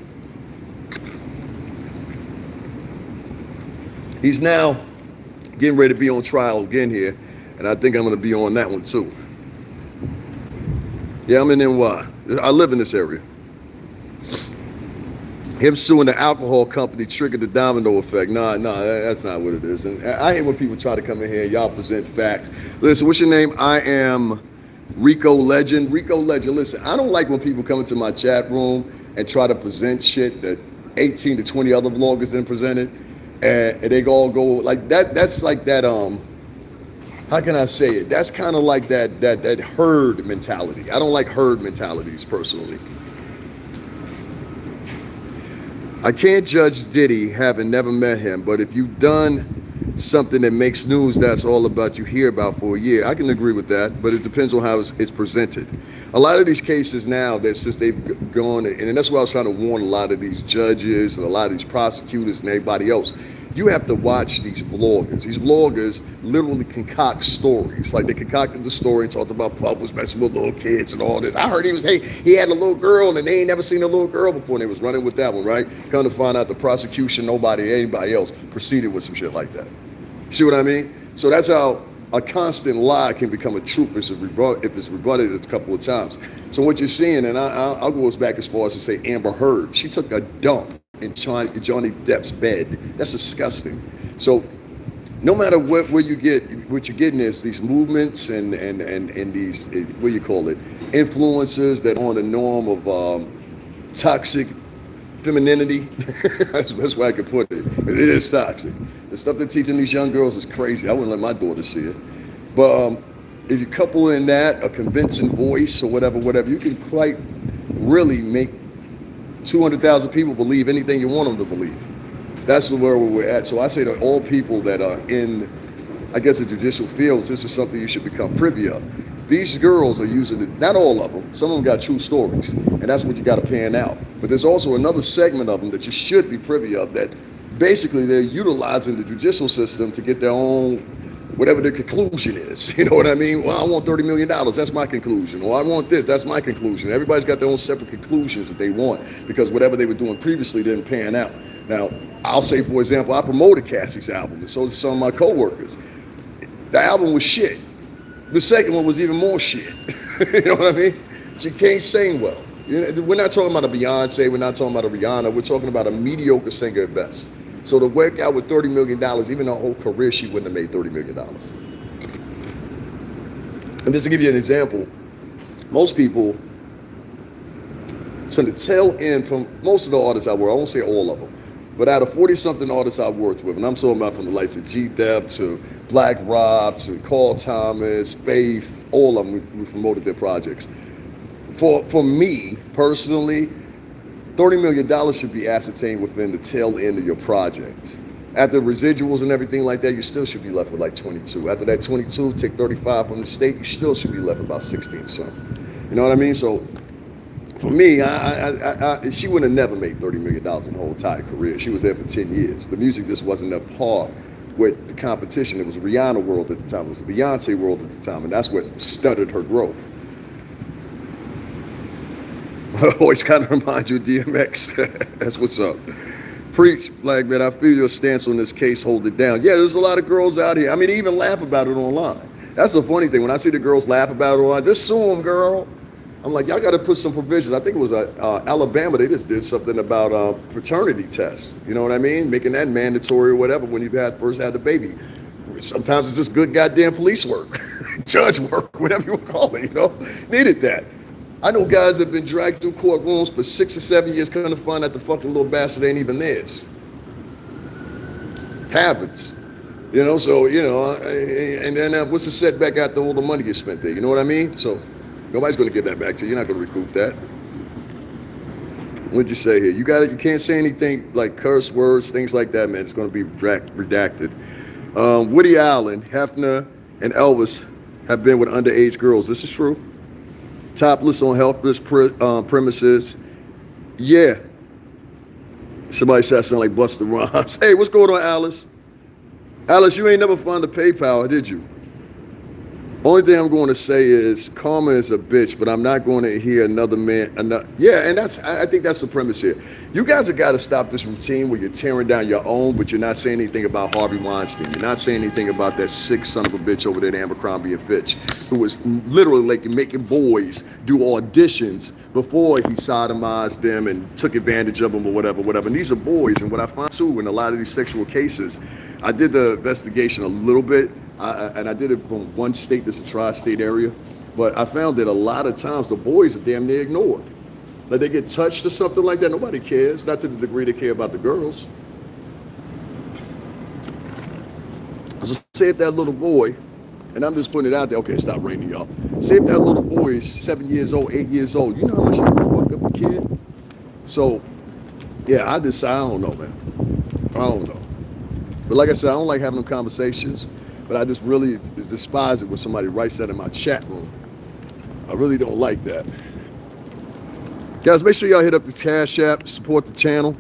He's now getting ready to be on trial again here, and I think I'm going to be on that one too. Yeah, I'm in NY. I live in this area. Him suing the alcohol company triggered the domino effect. Nah, that's not what it is. And I hate when people try to come in here and y'all present facts. Listen, what's your name? I am Rico Legend. Rico Legend, listen, I don't like when people come into my chat room and try to present shit that 18 to 20 other vloggers then presented. And they all go like that. That's like that. How can I say it? That's kind of like that herd mentality. I don't like herd mentalities personally. I can't judge Diddy having never met him, but if you've done something that makes news, that's all about you hear about for a year. I can agree with that, but it depends on how it's presented. A lot of these cases now, that since they've gone, and that's why I was trying to warn a lot of these judges and a lot of these prosecutors and everybody else, you have to watch these vloggers. These vloggers literally concoct stories. Like they concocted the story and talked about Puff was messing with little kids and all this. I heard he had a little girl and they ain't never seen a little girl before and they was running with that one, right? Come to find out the prosecution, anybody else proceeded with some shit like that. See what I mean? So that's how a constant lie can become a truth if it's rebutted a couple of times. So what you're seeing, and I'll go back as far as to say Amber Heard, she took a dump in Johnny Depp's bed. That's disgusting. So no matter where you get, what you're getting is these movements and these, what do you call it, influences that are on the norm of toxic femininity. That's why I could put it. It is toxic. The stuff they're teaching these young girls is crazy. I wouldn't let my daughter see it. But if you couple in that, a convincing voice or whatever, you can quite really make 200,000 people believe anything you want them to believe. That's where we're at. So I say to all people that are in, I guess, the judicial fields, this is something you should become privy of. These girls are using it, not all of them, some of them got true stories, and that's what you got to pan out. But there's also another segment of them that you should be privy of that basically they're utilizing the judicial system to get their own whatever the conclusion is. You know what I mean? Well, I want $30 million. That's my conclusion. Or I want this. That's my conclusion. Everybody's got their own separate conclusions that they want because whatever they were doing previously didn't pan out. Now, I'll say, for example, I promoted Cassie's album, and so did some of my coworkers. The album was shit. The second one was even more shit. You know what I mean? She can't sing well. We're not talking about a Beyonce. We're not talking about a Rihanna. We're talking about a mediocre singer at best. So to work out with $30 million, even her whole career, she wouldn't have made $30 million. And just to give you an example, most people, to the tail end from most of the artists I work, I won't say all of them, but out of 40-something artists I've worked with, and I'm talking about from the likes of G-Dep to Black Rob to Carl Thomas, Faith, all of them, we promoted their projects. For me, personally, $30 million should be ascertained within the tail end of your project. After residuals and everything like that, you still should be left with like 22. After that 22, take 35 from the state, you still should be left with about 16 something. You know what I mean? So for me, she would have never made $30 million in her whole entire career. She was there for 10 years. The music just wasn't up par with the competition. It was Rihanna world at the time. It was the Beyonce world at the time. And that's what stunted her growth. Always kind of remind you of DMX. That's what's up. Preach, Black man. I feel your stance on this case. Hold it down. Yeah, there's a lot of girls out here. I mean, they even laugh about it online. That's the funny thing. When I see the girls laugh about it online, just sue them, girl. I'm like, y'all got to put some provisions. I think it was Alabama. They just did something about paternity tests. You know what I mean? Making that mandatory or whatever when you first had the baby. Sometimes it's just good goddamn police work, judge work, whatever you want to call it. You know, needed that. I know guys that have been dragged through courtrooms for 6 or 7 years coming to find out the fucking little bastard ain't even theirs. Happens. You know, so, you know, and then what's the setback after all the money gets spent there? You know what I mean? So nobody's going to give that back to you. You're not going to recoup that. What'd you say here? You got it. You can't say anything like curse words, things like that, man. It's going to be redacted. Woody Allen, Hefner, and Elvis have been with underage girls. This is true. Topless on helpless premises. Yeah. Somebody said something like Busta Rhymes. Hey, what's going on, Alice? Alice, you ain't never found the PayPal, did you? Only thing I'm going to say is karma is a bitch, but I'm not going to hear another man. Yeah, and I think that's the premise here. You guys have got to stop this routine where you're tearing down your own, but you're not saying anything about Harvey Weinstein. You're not saying anything about that sick son of a bitch over there at Abercrombie and Fitch, who was literally like making boys do auditions before he sodomized them and took advantage of them or whatever. And these are boys, and what I find too in a lot of these sexual cases, I did the investigation a little bit, and I did it from one state, this is a tri-state area, but I found that a lot of times the boys are damn near ignored. Like they get touched or something like that, nobody cares, not to the degree they care about the girls. So say if that little boy, and I'm just putting it out there, okay, stop raining, y'all. Say if that little boy is 7 years old, 8 years old, you know how much that would fuck up a kid? So, yeah, I don't know, man. I don't know. But like I said, I don't like having them conversations, but I just really despise it when somebody writes that in my chat room. I really don't like that. Guys, make sure y'all hit up the Cash App, support the channel.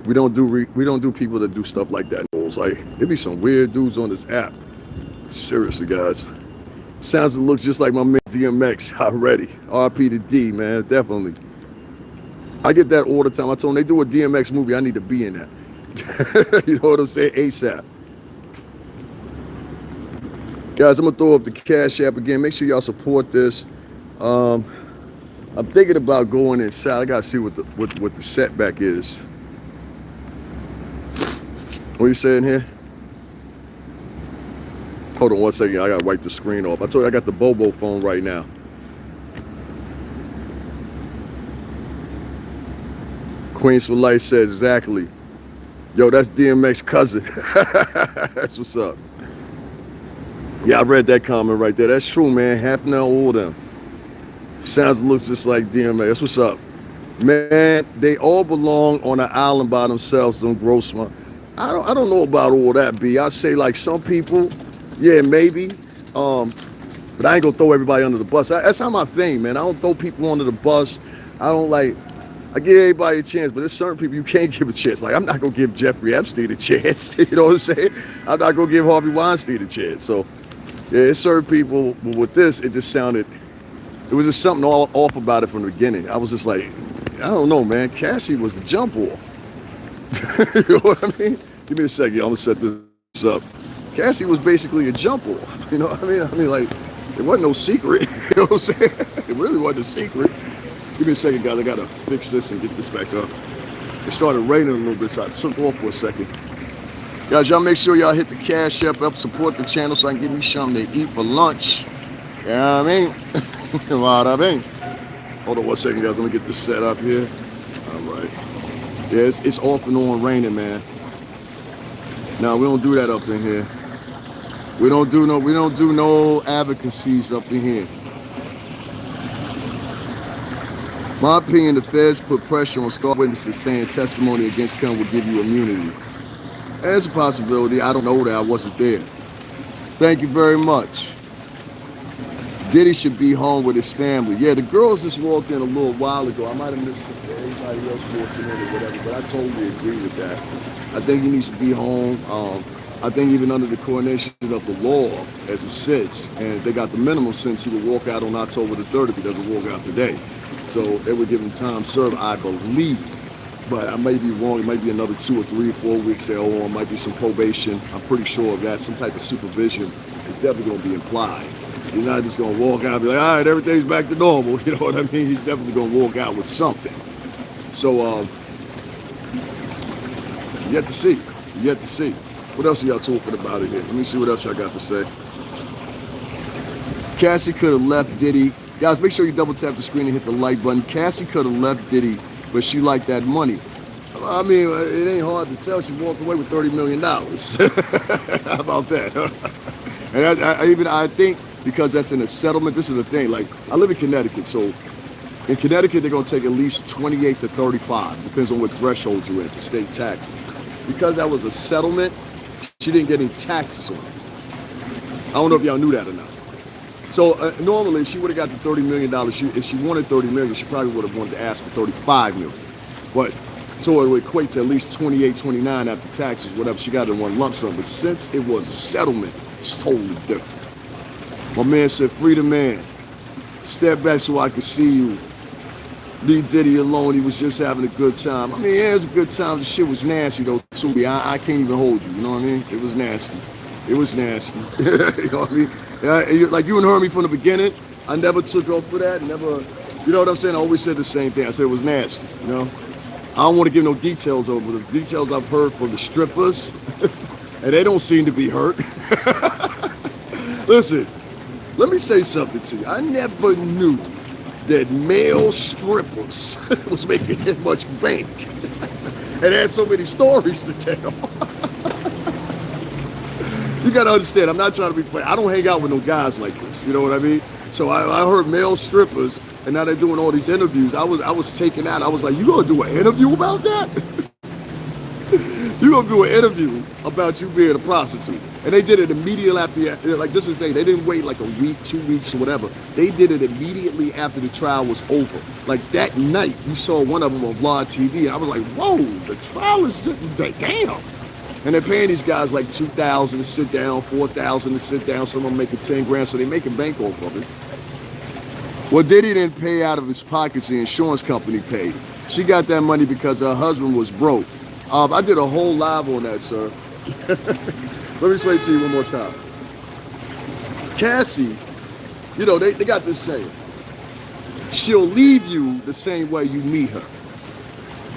We don't do people that do stuff like that. Like, there be some weird dudes on this app. Seriously, guys. Sounds and looks just like my man DMX already. RP to D, man, definitely. I get that all the time. I told them they do a DMX movie, I need to be in that. You know what I'm saying? ASAP. Guys, I'm gonna throw up the Cash App again. Make sure y'all support this. I'm thinking about going inside. I gotta see what the setback is. What are you saying here? Hold on 1 second. I gotta wipe the screen off. I told you I got the Bobo phone right now. Queens for Life says exactly. Yo, that's DMX cousin. That's what's up. Yeah, I read that comment right there. That's true, man. Half an hour older. Sounds and looks just like DMX. That's what's up. Man, they all belong on an island by themselves. Don't gross my. I don't know about all that, B. I say like some people, yeah, maybe. But I ain't gonna throw everybody under the bus. That's not my thing, man. I don't throw people under the bus. I don't like. I give everybody a chance, but there's certain people you can't give a chance. Like, I'm not going to give Jeffrey Epstein a chance. You know what I'm saying? I'm not going to give Harvey Weinstein a chance. So, yeah, it's certain people. But with this, it just sounded, it was just something all off about it from the beginning. I was just like, I don't know, man. Cassie was the jump off. You know what I mean? Give me a second. I'm going to set this up. Cassie was basically a jump off. You know what I mean? I mean, like, it wasn't no secret. You know what I'm saying? It really wasn't a secret. Give me a second, guys. I got to fix this and get this back up. It started raining a little bit, so I took off for a second. Guys, y'all make sure y'all hit the Cash App up, support the channel so I can get me something to eat for lunch. You know what I mean? What I mean? Hold on one second, guys. Let me get this set up here. All right. Yeah, it's off and on raining, man. No, we don't do that up in here. We don't do no advocacies up in here. My opinion, the feds put pressure on star witnesses saying testimony against Kim will give you immunity. There's a possibility. I don't know that. I wasn't there. Thank you very much. Diddy should be home with his family. Yeah, the girls just walked in a little while ago. I might have missed anybody else walking in or whatever, but I totally agree with that. I think he needs to be home. I think even under the coronation of the law, as it sits, and they got the minimum sentence, he would walk out on October the 3rd if he doesn't walk out today. So it would give him time served, I believe. But I may be wrong. It might be another 2 or 3 or 4 weeks there, or it might be some probation. I'm pretty sure of that. Some type of supervision is definitely going to be implied. He's not just going to walk out and be like, all right, everything's back to normal. You know what I mean? He's definitely going to walk out with something. So, yet to see. Yet to see. What else are y'all talking about in here? Let me see what else y'all got to say. Cassie could have left Diddy. Guys, make sure you double tap the screen and hit the like button. Cassie could have left Diddy, but she liked that money. I mean, it ain't hard to tell. She walked away with $30 million. How about that? And I think because that's in a settlement, this is the thing. Like, I live in Connecticut, so in Connecticut, they're going to take at least 28 to 35. Depends on what threshold you're in for state taxes. Because that was a settlement, she didn't get any taxes on it. I don't know if y'all knew that or not. So normally she would have got the $30 million. If she wanted $30 million, she probably would have wanted to ask for $35 million. But so it would equate to at least 28, 29 after taxes, whatever. She got in one lump sum. But since it was a settlement, it's totally different. My man said, free the man. Step back so I can see you. Leave Diddy alone. He was just having a good time. I mean, yeah, it was a good time. The shit was nasty, though, too. I can't even hold you. You know what I mean? It was nasty. It was nasty. You know what I mean? Like you and heard me from the beginning, I never took up for that. Never, you know what I'm saying? I always said the same thing. I said it was nasty, you know? I don't want to give no details over the details I've heard from the strippers, and they don't seem to be hurt. Listen, let me say something to you. I never knew that male strippers was making that much bank and had so many stories to tell. You gotta understand, I'm not trying to be funny. I don't hang out with no guys like this. You know what I mean? So I heard male strippers, and now they're doing all these interviews. I was taken out. I was like, you gonna do an interview about that? You gonna do an interview about you being a prostitute? And they did it immediately after. Like, this is the thing. They didn't wait like a week, 2 weeks, or whatever. They did it immediately after the trial was over. Like that night, you saw one of them on live TV, and I was like, whoa, the trial is damn. And they're paying these guys like $2,000 to sit down, $4,000 to sit down. Some of them making 10 grand, so they making bank off of it. Well, Diddy didn't pay out of his pockets. The insurance company paid. She got that money because her husband was broke. I did a whole live on that, sir. Let me explain to you one more time. Cassie, you know, they got this saying. She'll leave you the same way you meet her.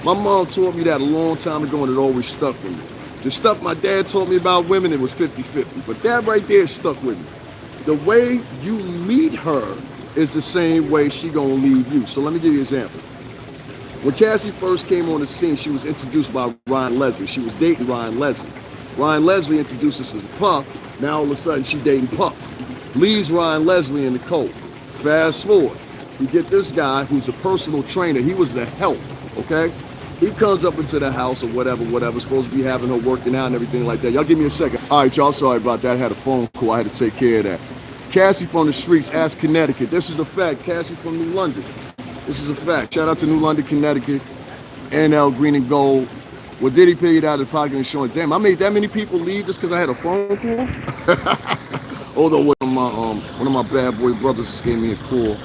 My mom taught me that a long time ago, and it always stuck with me. The stuff my dad told me about women, it was 50-50. But that right there stuck with me. The way you meet her is the same way she gonna leave you. So let me give you an example. When Cassie first came on the scene, she was introduced by Ryan Leslie. She was dating Ryan Leslie. Ryan Leslie introduced us to Puff. Now all of a sudden she dating Puff. Leaves Ryan Leslie in the cold. Fast forward. You get this guy who's a personal trainer. He was the help, okay? He comes up into the house or whatever, supposed to be having her working out and everything like that. Y'all give me a second. All right, y'all, sorry about that. I had a phone call. I had to take care of that. Cassie from the streets, ask Connecticut. This is a fact. Cassie from New London. This is a fact. Shout out to New London, Connecticut, NL Green and Gold. Well, Diddy paid out of pocket insurance. Damn, I made that many people leave just because I had a phone call. Although one of my bad boy brothers just gave me a call,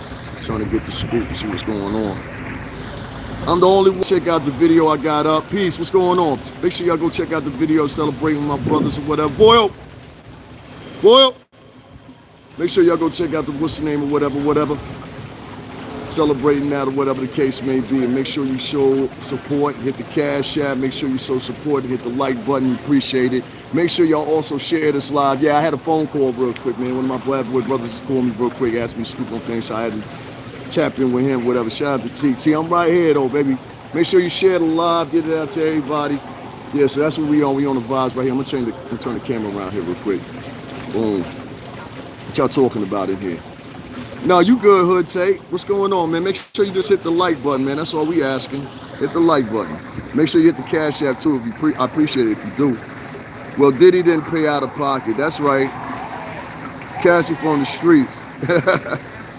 trying to get the scoop and see what's going on. I'm the only one. Check out the video I got up. Peace. What's going on? Make sure y'all go check out the video celebrating my brothers or whatever. Boyle. Make sure y'all go check out the what's the name or whatever. Celebrating that or whatever the case may be. And make sure you show support. Hit the Cash App. Make sure you show support. Hit the like button. Appreciate it. Make sure y'all also share this live. Yeah, I had a phone call real quick, man. One of my black boy brothers just called me real quick, asked me to scoop on things, so I had to tap in with him, whatever. Shout out to TT. I'm right here, though, baby. Make sure you share the live. Get it out to everybody. Yeah, so that's what we on. We on the vibes right here. I'm going to turn the camera around here real quick. Boom. What y'all talking about in here? No, you good, Hood Tate. What's going on, man? Make sure you just hit the like button, man. That's all we asking. Hit the like button. Make sure you hit the Cash App, too. I appreciate it if you do. Well, Diddy didn't pay out of pocket. That's right. Cassie from the streets.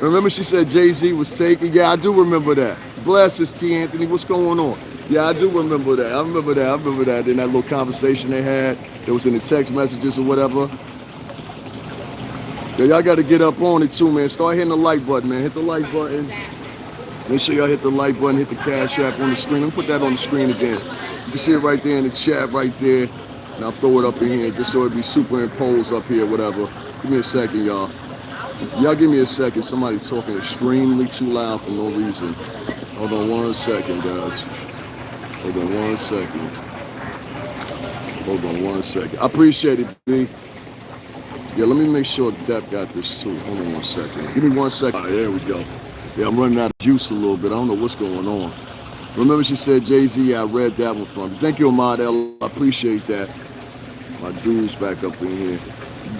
Remember she said Jay-Z was taken? Yeah, I do remember that. Bless us, T. Anthony. What's going on? Yeah, I do remember that. I remember that. In that little conversation they had, it was in the text messages or whatever. Yeah, y'all got to get up on it too, man. Start hitting the like button, man. Hit the like button. Make sure y'all hit the like button, hit the Cash App on the screen. Let me put that on the screen again. You can see it right there in the chat right there. And I'll throw it up in here just so it be superimposed up here, whatever. Give me a second, y'all. Y'all give me a second. Somebody talking extremely too loud for no reason. Hold on 1 second, guys. Hold on 1 second. Hold on 1 second. I appreciate it, B. Yeah, let me make sure Depp got this too. Hold on 1 second. Give me 1 second. All right, there we go. Yeah, I'm running out of juice a little bit. I don't know what's going on. Remember she said Jay-Z, yeah, I read that one from you. Thank you, Ahmad L. I appreciate that. My dude's back up in here.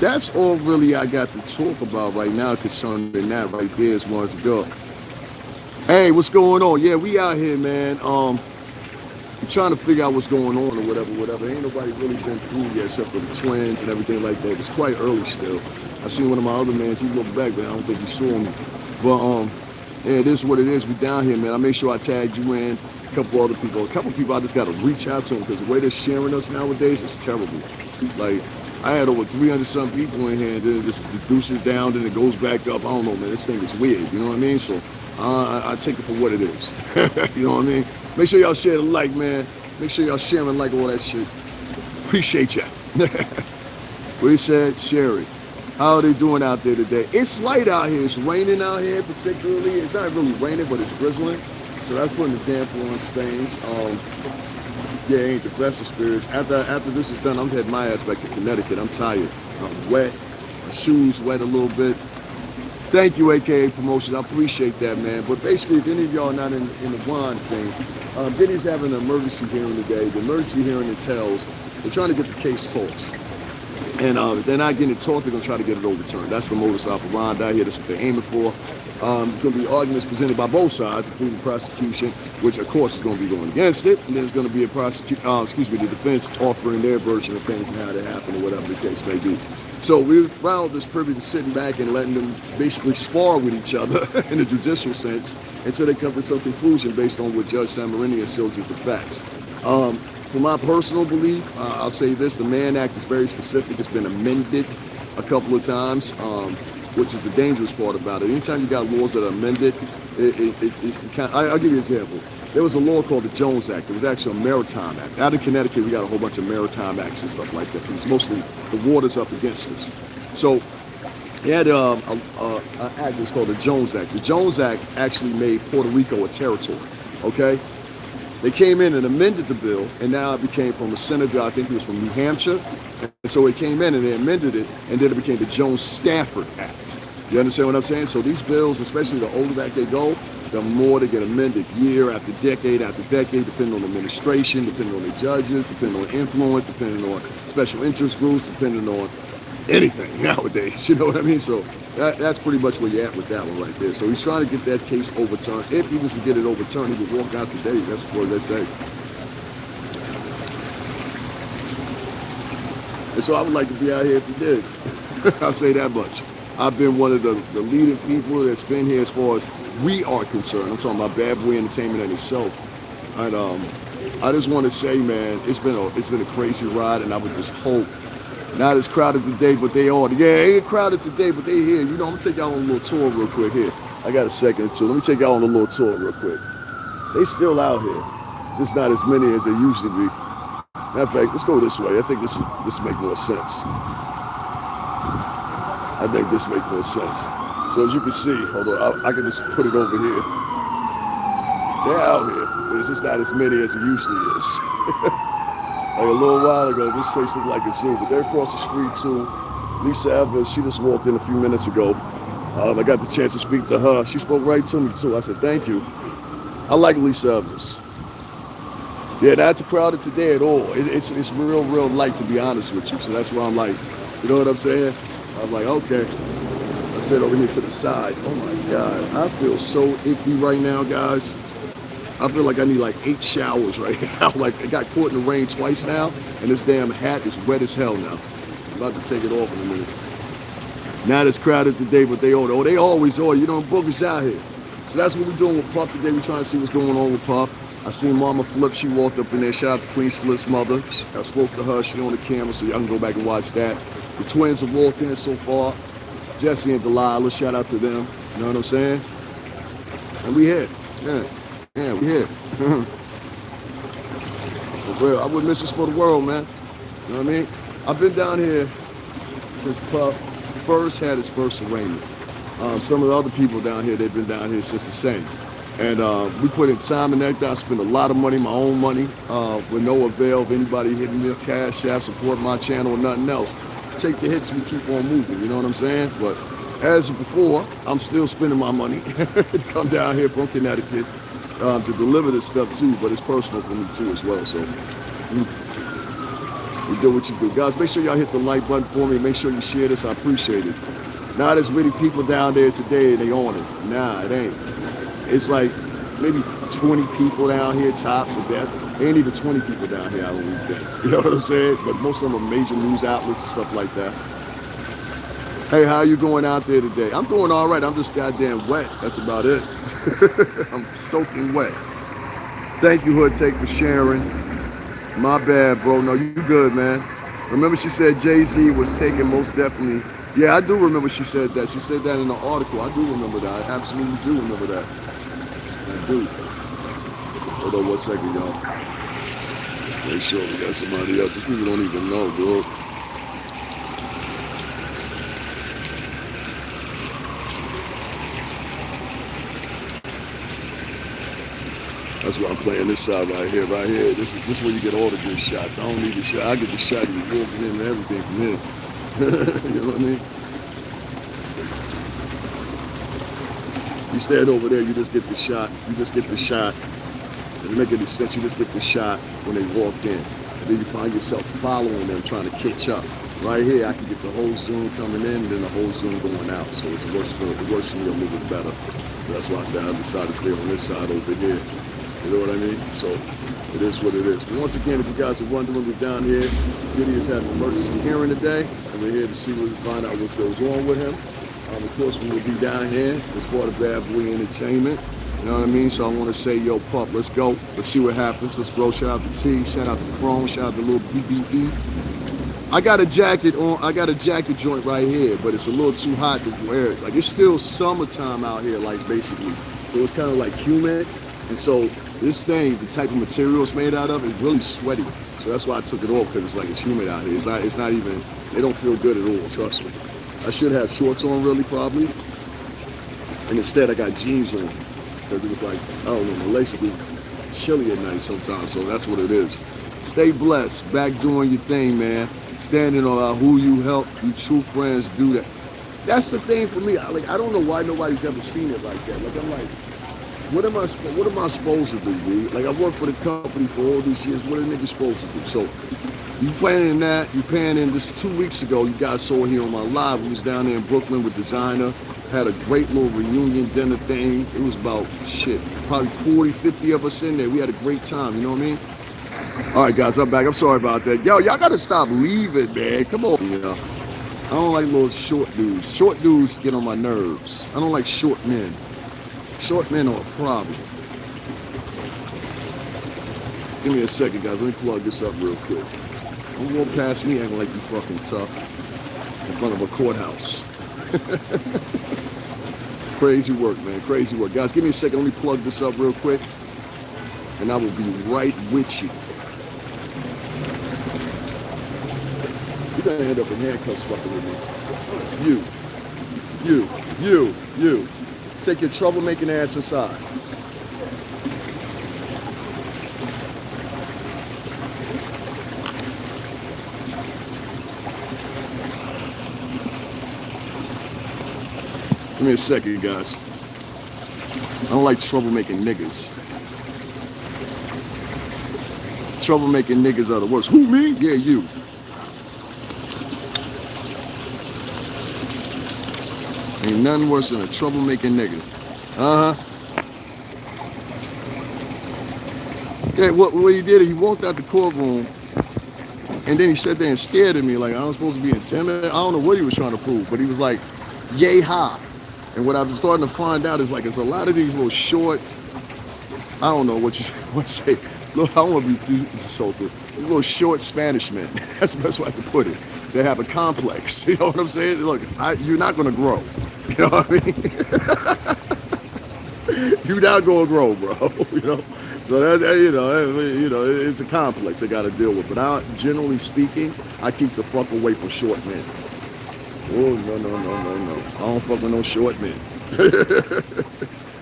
That's all really I got to talk about right now concerning that right there as far as to go. Hey, what's going on? Yeah, we out here, man. I'm trying to figure out what's going on or whatever. Ain't nobody really been through yet except for the twins and everything like that. It's quite early still. I seen one of my other mans, he looked back, but I don't think he saw me. But yeah, it is what it is. We down here, man. I made sure I tagged you in. A couple other people. A couple people I just got to reach out to them because the way they're sharing us nowadays is terrible. Like, I had over 300-some people in here, and then it just reduces down, then it goes back up. I don't know, man. This thing is weird. You know what I mean? So I take it for what it is. You know what I mean? Make sure y'all share the like, man. Make sure y'all share and like all that shit. Appreciate y'all. What he said, share it. How are they doing out there today? It's light out here. It's raining out here particularly. It's not really raining, but it's drizzling. So that's putting the damper on things. Yeah, ain't the best of spirits. After this is done, I'm heading my ass back to Connecticut. I'm tired. I'm wet. My shoes wet a little bit. Thank you, AKA Promotions. I appreciate that, man. But basically, if any of y'all are not in the blind things, Diddy's having an emergency hearing today. The emergency hearing entails they're trying to get the case tossed. And if they're not getting it tossed, they're going to try to get it overturned. That's the modus operandi here. That's what they're aiming for. There's going to be arguments presented by both sides, including the prosecution, which of course is going to be going against it. And there's going to be the defense offering their version of things and how they happen or whatever the case may be. So we're around this privy to sitting back and letting them basically spar with each other in a judicial sense until they come to some conclusion based on what Judge Samarini assumes is the facts. For my personal belief, I'll say this, the Mann Act is very specific. It's been amended a couple of times, which is the dangerous part about it. Anytime you got laws that are amended, I'll give you an example. There was a law called the Jones Act. It was actually a maritime act. Out in Connecticut, we got a whole bunch of maritime acts and stuff like that, because mostly the water's up against us. So they had an act that's called the Jones Act. The Jones Act actually made Puerto Rico a territory, okay? They came in and amended the bill, and now it became from a senator, I think he was from New Hampshire. And so it came in and they amended it, and then it became the Jones-Stafford Act. You understand what I'm saying? So these bills, especially the older back they go, the more they get amended year after decade, depending on administration, depending on the judges, depending on influence, depending on special interest groups, depending on anything nowadays. You know what I mean? So that's pretty much where you're at with that one right there. So he's trying to get that case overturned. If he was to get it overturned, he would walk out today. That's what they say. And so I would like to be out here if he did. I'll say that much. I've been one of the leading people that's been here as far as we are concerned. I'm talking about Bad Boy Entertainment and itself. And I just want to say, man, it's been a crazy ride, and I would just hope. Not as crowded today, but they are. Yeah, it ain't crowded today, but they here. You know, I'm gonna take y'all on a little tour real quick here. I got a second or two. Let me take y'all on a little tour real quick. They still out here, just not as many as they usually be. Matter of fact, let's go this way. I think this make more sense. I think this makes more sense. So as you can see, hold on, I can just put it over here. They're out here, but it's just not as many as it usually is. Like a little while ago, this place looked like a zoo, but they're across the street too. Lisa Evans, she just walked in a few minutes ago. I got the chance to speak to her. She spoke right to me too. I said, thank you. I like Lisa Evans. Yeah, not too crowded today at all. It's real light, to be honest with you. So that's why I'm like, you know what I'm saying? I'm like, okay. I said over here to the side. Oh my God, I feel so icky right now, guys. I feel like I need like 8 showers right now. Like I got caught in the rain twice now, and this damn hat is wet as hell now. I'm about to take it off in a minute. Not as crowded today, but they order. Oh, they always order. You know, boogers out here. So that's what we're doing with Puff today. We're trying to see what's going on with Puff. I seen Mama Flip. She walked up in there. Shout out to Queen Flip's mother. I spoke to her. She on the camera, so y'all can go back and watch that. The twins have walked in so far. Jesse and Delilah. Shout out to them. You know what I'm saying? And we here. Yeah, we here. For real, I wouldn't miss this for the world, man. You know what I mean? I've been down here since Puff first had his first arraignment. Some of the other people down here, they've been down here since the same. And we put in time and effort. I spent a lot of money, my own money, with no avail of anybody hitting me a cash app, support my channel or nothing else. Take the hits, we keep on moving, you know what I'm saying? But as before, I'm still spending my money to come down here from Connecticut to deliver this stuff too, but it's personal for me too as well. So you do what you do. Guys, make sure y'all hit the like button for me. Make sure you share this. I appreciate it. Not as many people down there today, they on it. Nah, it ain't. It's like maybe 20 people down here, tops of that. There ain't even 20 people down here, I don't really think. You know what I'm saying? But most of them are major news outlets and stuff like that. Hey, how you going out there today? I'm doing all right. I'm just goddamn wet. That's about it. I'm soaking wet. Thank you, Hood Take, for sharing. My bad, bro. No, you good, man. Remember she said Jay-Z was taken most definitely. Yeah, I do remember she said that. She said that in the article. I do remember that. I absolutely do remember that. I do. Hold on 1 second, y'all. Make sure we got somebody else. These people don't even know, bro. That's why I'm playing this side right here, right here. This is where you get all the good shots. I don't need the shot. I get the shot and you're walking in and everything from here. You know what I mean? You stand over there, you just get the shot. You just get the shot. Doesn't make any sense. You just get the shot when they walk in. And then you find yourself following them, trying to catch up. Right here, I can get the whole zoom coming in and then the whole zoom going out. So it's worse for me, a little bit better. So that's why I said I decided to stay on this side over here. You know what I mean? So it is what it is. But once again, if you guys are wondering, we're down here. Diddy has had an emergency hearing today, and we're here to see what we find out what goes on with him. Of course, we will be down here as part of Bad Boy Entertainment. You know what I mean? So I want to say, yo, Pup, let's go. Let's see what happens. Let's go. Shout out to T. Shout out to Chrome. Shout out to Little BBE. I got a jacket on. I got a jacket joint right here, but it's a little too hot to wear. It's like it's still summertime out here, like basically. So it's kind of like humid, and so this thing, the type of material it's made out of, is really sweaty. So that's why I took it off, because it's like it's humid out here. It's not even. It don't feel good at all. Trust me. I should have shorts on, really, probably, and instead I got jeans on, because it was like, I don't know, my legs would be chilly at night sometimes. So that's what it is. Stay blessed. Back doing your thing, man. Standing on who you help, you true friends do that. That's the thing for me. I don't know why nobody's ever seen it like that. Like I'm like, what am I supposed to do, dude? Like I worked for the company for all these years. What are niggas supposed to do? So you planning that? You planning this 2 weeks ago? You guys saw here on my live. We was down there in Brooklyn with Designer. Had a great little reunion dinner thing. It was about probably 40, 50 of us in there. We had a great time. You know what I mean? All right, guys, I'm back. I'm sorry about that. Yo, y'all gotta stop leaving, man. Come on, you know. don't like little short dudes. Short dudes get on my nerves. I don't like short men. Short men are a problem. Give me a second, guys. Let me plug this up real quick. Don't walk past me acting like you fucking tough in front of a courthouse. Crazy work, man. Crazy work. Guys, give me a second. Let me plug this up real quick. And I will be right with you. You're going to end up in handcuffs fucking with me. You. Take your troublemaking ass inside. Give me a second, guys. I don't like troublemaking niggas. Troublemaking niggas are the worst. Who, me? Yeah, you. Ain't nothing worse than a troublemaking nigga. Yeah, what he did, he walked out the courtroom, and then he sat there and stared at me like I was supposed to be intimidated. I don't know what he was trying to prove, but he was like, yay high. And what I'm starting to find out is like it's a lot of these little short, I don't know what you say. Look, I don't want to be too insulted. These little short Spanish men. That's the best way I can put it. They have a complex. You know what I'm saying? Look, you're not going to grow. You know what I mean? You're not going to grow, bro. You know? So that it's a complex they got to deal with. But generally speaking, I keep the fuck away from short men. Oh, no. I don't fuck with no short men.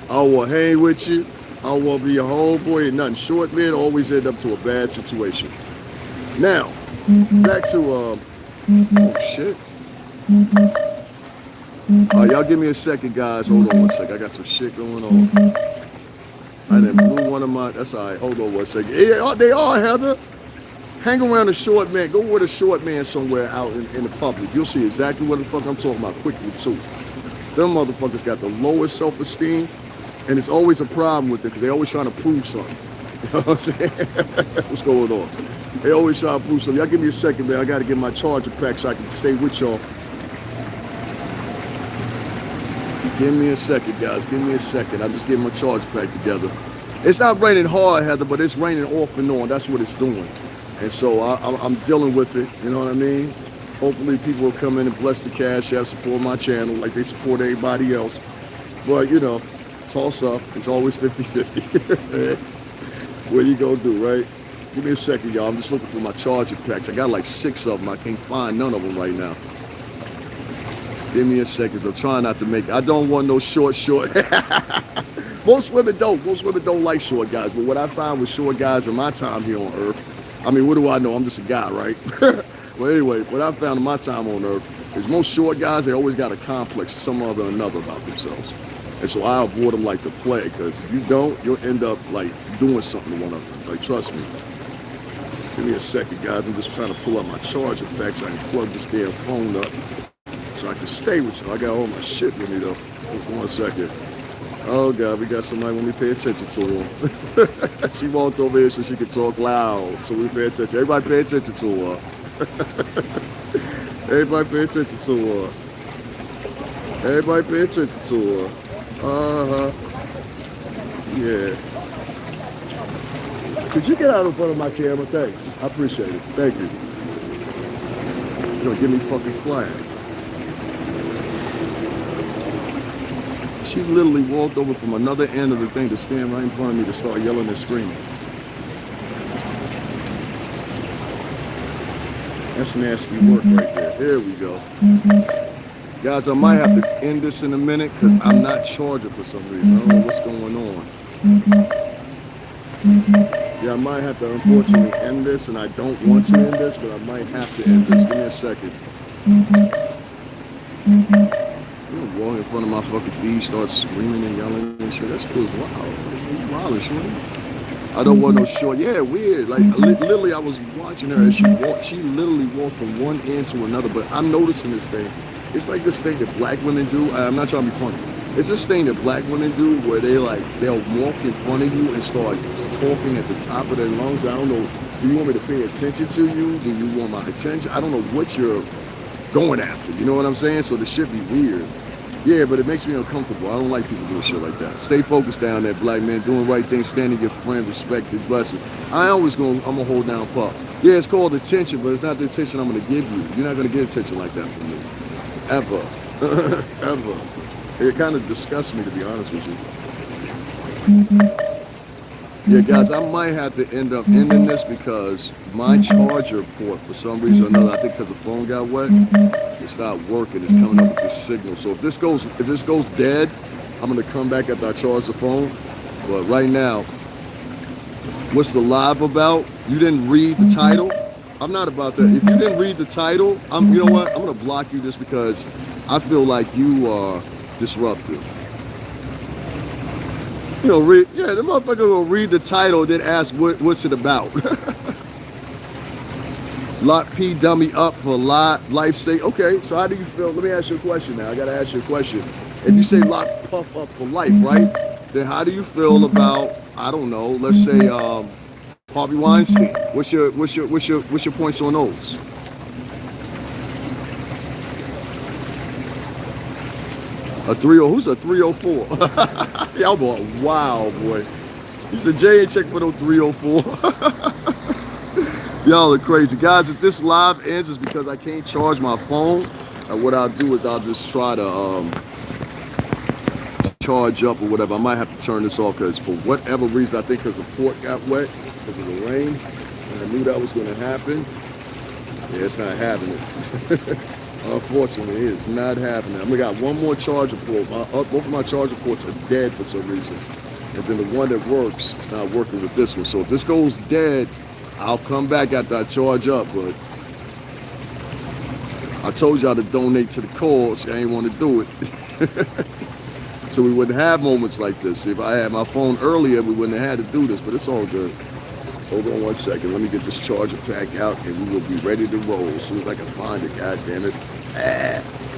I don't want to hang with you. I don't want to be your homeboy and nothing. Short men always end up to a bad situation. Now, back to, oh shit. Y'all give me a second, guys. Hold on one second. I got some shit going on. I done blew one of my, that's all right. Hold on one second. Yeah, they are, Heather. Hang around a short man. Go with a short man somewhere out in the public. You'll see exactly what the fuck I'm talking about quickly, too. Them motherfuckers got the lowest self-esteem, and it's always a problem with it because they always trying to prove something. You know what I'm saying? What's going on? They always trying to prove something. Y'all give me a second, man. I got to get my charger pack so I can stay with y'all. Give me a second, guys. Give me a second. I'll just get my charger pack together. It's not raining hard, Heather, but it's raining off and on. That's what it's doing. And so I'm dealing with it, you know what I mean? Hopefully people will come in and bless the Cash App, support my channel like they support everybody else. But, you know, toss up. It's always 50-50. What are you going to do, right? Give me a second, y'all. I'm just looking for my charger packs. I got like 6 of them. I can't find none of them right now. Give me a second. I'm trying not to make it. I don't want no short. Most women don't. Most women don't like short guys. But what I found with short guys in my time here on Earth, I mean, what do I know? I'm just a guy, right? Well, anyway, what I found in my time on Earth is most short guys, they always got a complex of some other or another about themselves. And so I avoid them like the plague, because if you don't, you'll end up like doing something to one of them. Like, trust me. Give me a second, guys. I'm just trying to pull up my charger pack so I can plug this damn phone up so I can stay with you. I got all my shit with me, though. 1 second. Oh, God, we got somebody when we pay attention to her. She walked over here so she could talk loud, so we pay attention. Everybody pay attention to her. Everybody pay attention to her. Everybody pay attention to her. Uh-huh. Yeah. Could you get out in front of my camera? Thanks. I appreciate it. Thank you. You're going to give me fucking flag. She literally walked over from another end of the thing to stand right in front of me to start yelling and screaming. That's nasty work right there. There we go. Guys, I might have to end this in a minute because I'm not charging for some reason. I don't know what's going on. Yeah, I might have to unfortunately end this, and I don't want to end this, but I might have to end this. Give me a second. You don't walk in front of my fucking feed, start screaming and yelling and shit. That's cool as wow. Wow, shorty. I don't want no short. Yeah, weird. Like literally, I was watching her and she literally walked from one end to another. But I'm noticing this thing. It's like this thing that black women do. I'm not trying to be funny. It's this thing that black women do where they'll walk in front of you and start talking at the top of their lungs. I don't know. Do you want me to pay attention to you? Do you want my attention? I don't know what your going after. You know what I'm saying? So the shit be weird. Yeah, but it makes me uncomfortable. I don't like people doing shit like that. Stay focused down there, black man. Doing right things, standing your friend, respected, blessed. I'm gonna hold down Puff. Yeah, it's called attention, but it's not the attention I'm gonna give you. You're not gonna get attention like that from me. Ever. Ever. It kind of disgusts me, to be honest with you. Yeah, guys, I might have to end up ending this because my charger port, for some reason or another, I think because the phone got wet, it's not working. It's coming up with this signal. So if this goes dead, I'm gonna come back after I charge the phone. But right now, what's the live about? You didn't read the title. I'm not about that. If you didn't read the title, you know what? I'm gonna block you just because I feel like you are disruptive. You know, the motherfucker will read the title, then ask what's it about. Lock P dummy up for life sake. Okay, so how do you feel? Let me ask you a question now. I gotta ask you a question. If you say lock Puff up for life, right? Then how do you feel about, I don't know, let's say Harvey Weinstein? What's your points on those? A 30, who's a 304? Y'all going wow, boy. You said Jay ain't check for no 304. Y'all are crazy. Guys, if this live ends, it's because I can't charge my phone. And what I'll do is I'll just try to charge up or whatever. I might have to turn this off because for whatever reason, I think because the port got wet because of the rain. And I knew that was going to happen. Yeah, it's not happening. Unfortunately, it's not happening. I got one more charger port. Both of my charger ports are dead for some reason. And then the one that works, it's not working with this one. So if this goes dead, I'll come back after I charge up. But I told y'all to donate to the cause. I ain't want to do it. So we wouldn't have moments like this. If I had my phone earlier, we wouldn't have had to do this. But it's all good. Hold on one second. Let me get this charger pack out, and we will be ready to roll as soon as I can find it. God damn it!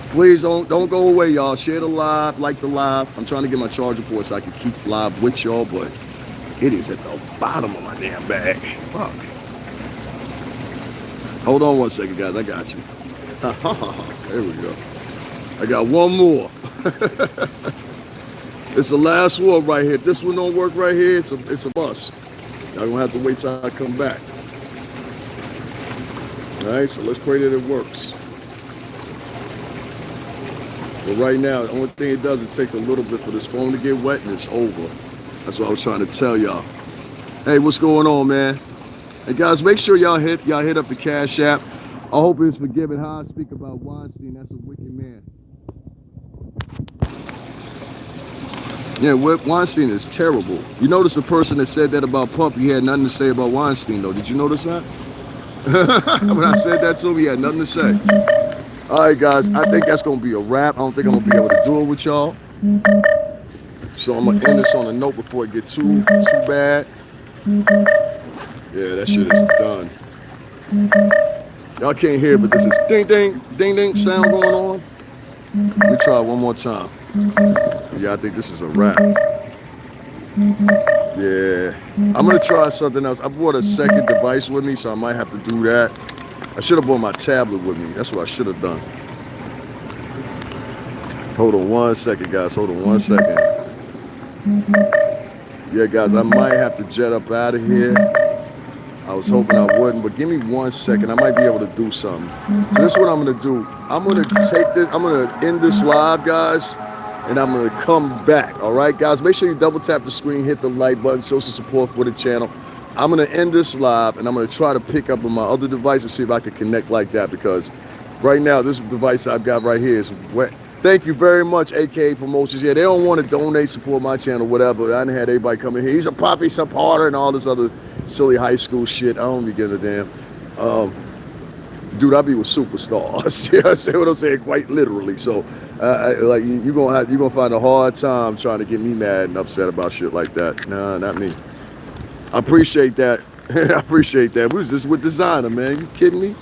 Please don't go away, y'all. Share the live, like the live. I'm trying to get my charger port so I can keep live with y'all, but it is at the bottom of my damn bag. Fuck. Hold on one second, guys. I got you. There we go. I got one more. It's the last one right here. If this one don't work right here, it's a bust. Y'all gonna have to wait till I come back. All right, so let's pray that it works. But right now, the only thing it does is take a little bit for this phone to get wet and it's over. That's what I was trying to tell y'all. Hey, what's going on, man? Hey guys, make sure y'all hit up the Cash App. I hope it's forgiven how I speak about Weinstein. That's a wicked man. Yeah, Weinstein is terrible. You notice the person that said that about Puff, he had nothing to say about Weinstein, though. Did you notice that? When I said that to him, he had nothing to say. All right, guys, I think that's going to be a wrap. I don't think I'm going to be able to do it with y'all. So I'm going to end this on a note before it gets too bad. Yeah, that shit is done. Y'all can't hear, but this is ding, ding, ding, ding sound going on. Let me try it one more time. Yeah, I think this is a wrap. Yeah, I'm gonna try something else. I brought a second device with me, so I might have to do that. I should have brought my tablet with me. That's what I should have done. Hold on one second, guys. Hold on one second. Yeah, guys, I might have to jet up out of here. I was hoping I wouldn't, but give me 1 second. I might be able to do something. So this is what I'm gonna do. I'm gonna take this. I'm gonna end this live, guys. And I'm going to come back, all right, guys? Make sure you double tap the screen, hit the like button, show some support for the channel. I'm going to end this live, and I'm going to try to pick up on my other device and see if I can connect like that, because right now, this device I've got right here is wet. Thank you very much, AKA Promotions. Yeah, they don't want to donate, support my channel, whatever. I done had everybody come in here. He's a Poppy supporter and all this other silly high school shit. I don't be giving a damn. Dude, I be with superstars. Yeah, I say what I'm saying, quite literally. So, like you're gonna find a hard time trying to get me mad and upset about shit like that. Nah, not me. I appreciate that. I appreciate that. We was just with designer, man. You kidding me?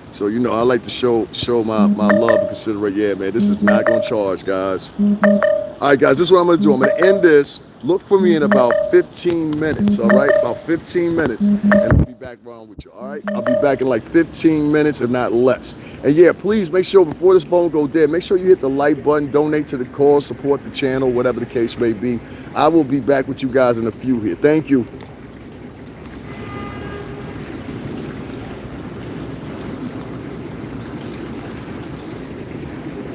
So you know, I like to show my love and consideration. Yeah, man, this is not gonna charge, guys. All right, guys, this is what I'm gonna do. I'm gonna end this. Look for me in about 15 minutes, all right? About 15 minutes, and I'll be back around with you, all right? I'll be back in like 15 minutes, if not less. And yeah, please make sure before this phone go dead, make sure you hit the like button, donate to the cause, support the channel, whatever the case may be. I will be back with you guys in a few here. Thank you.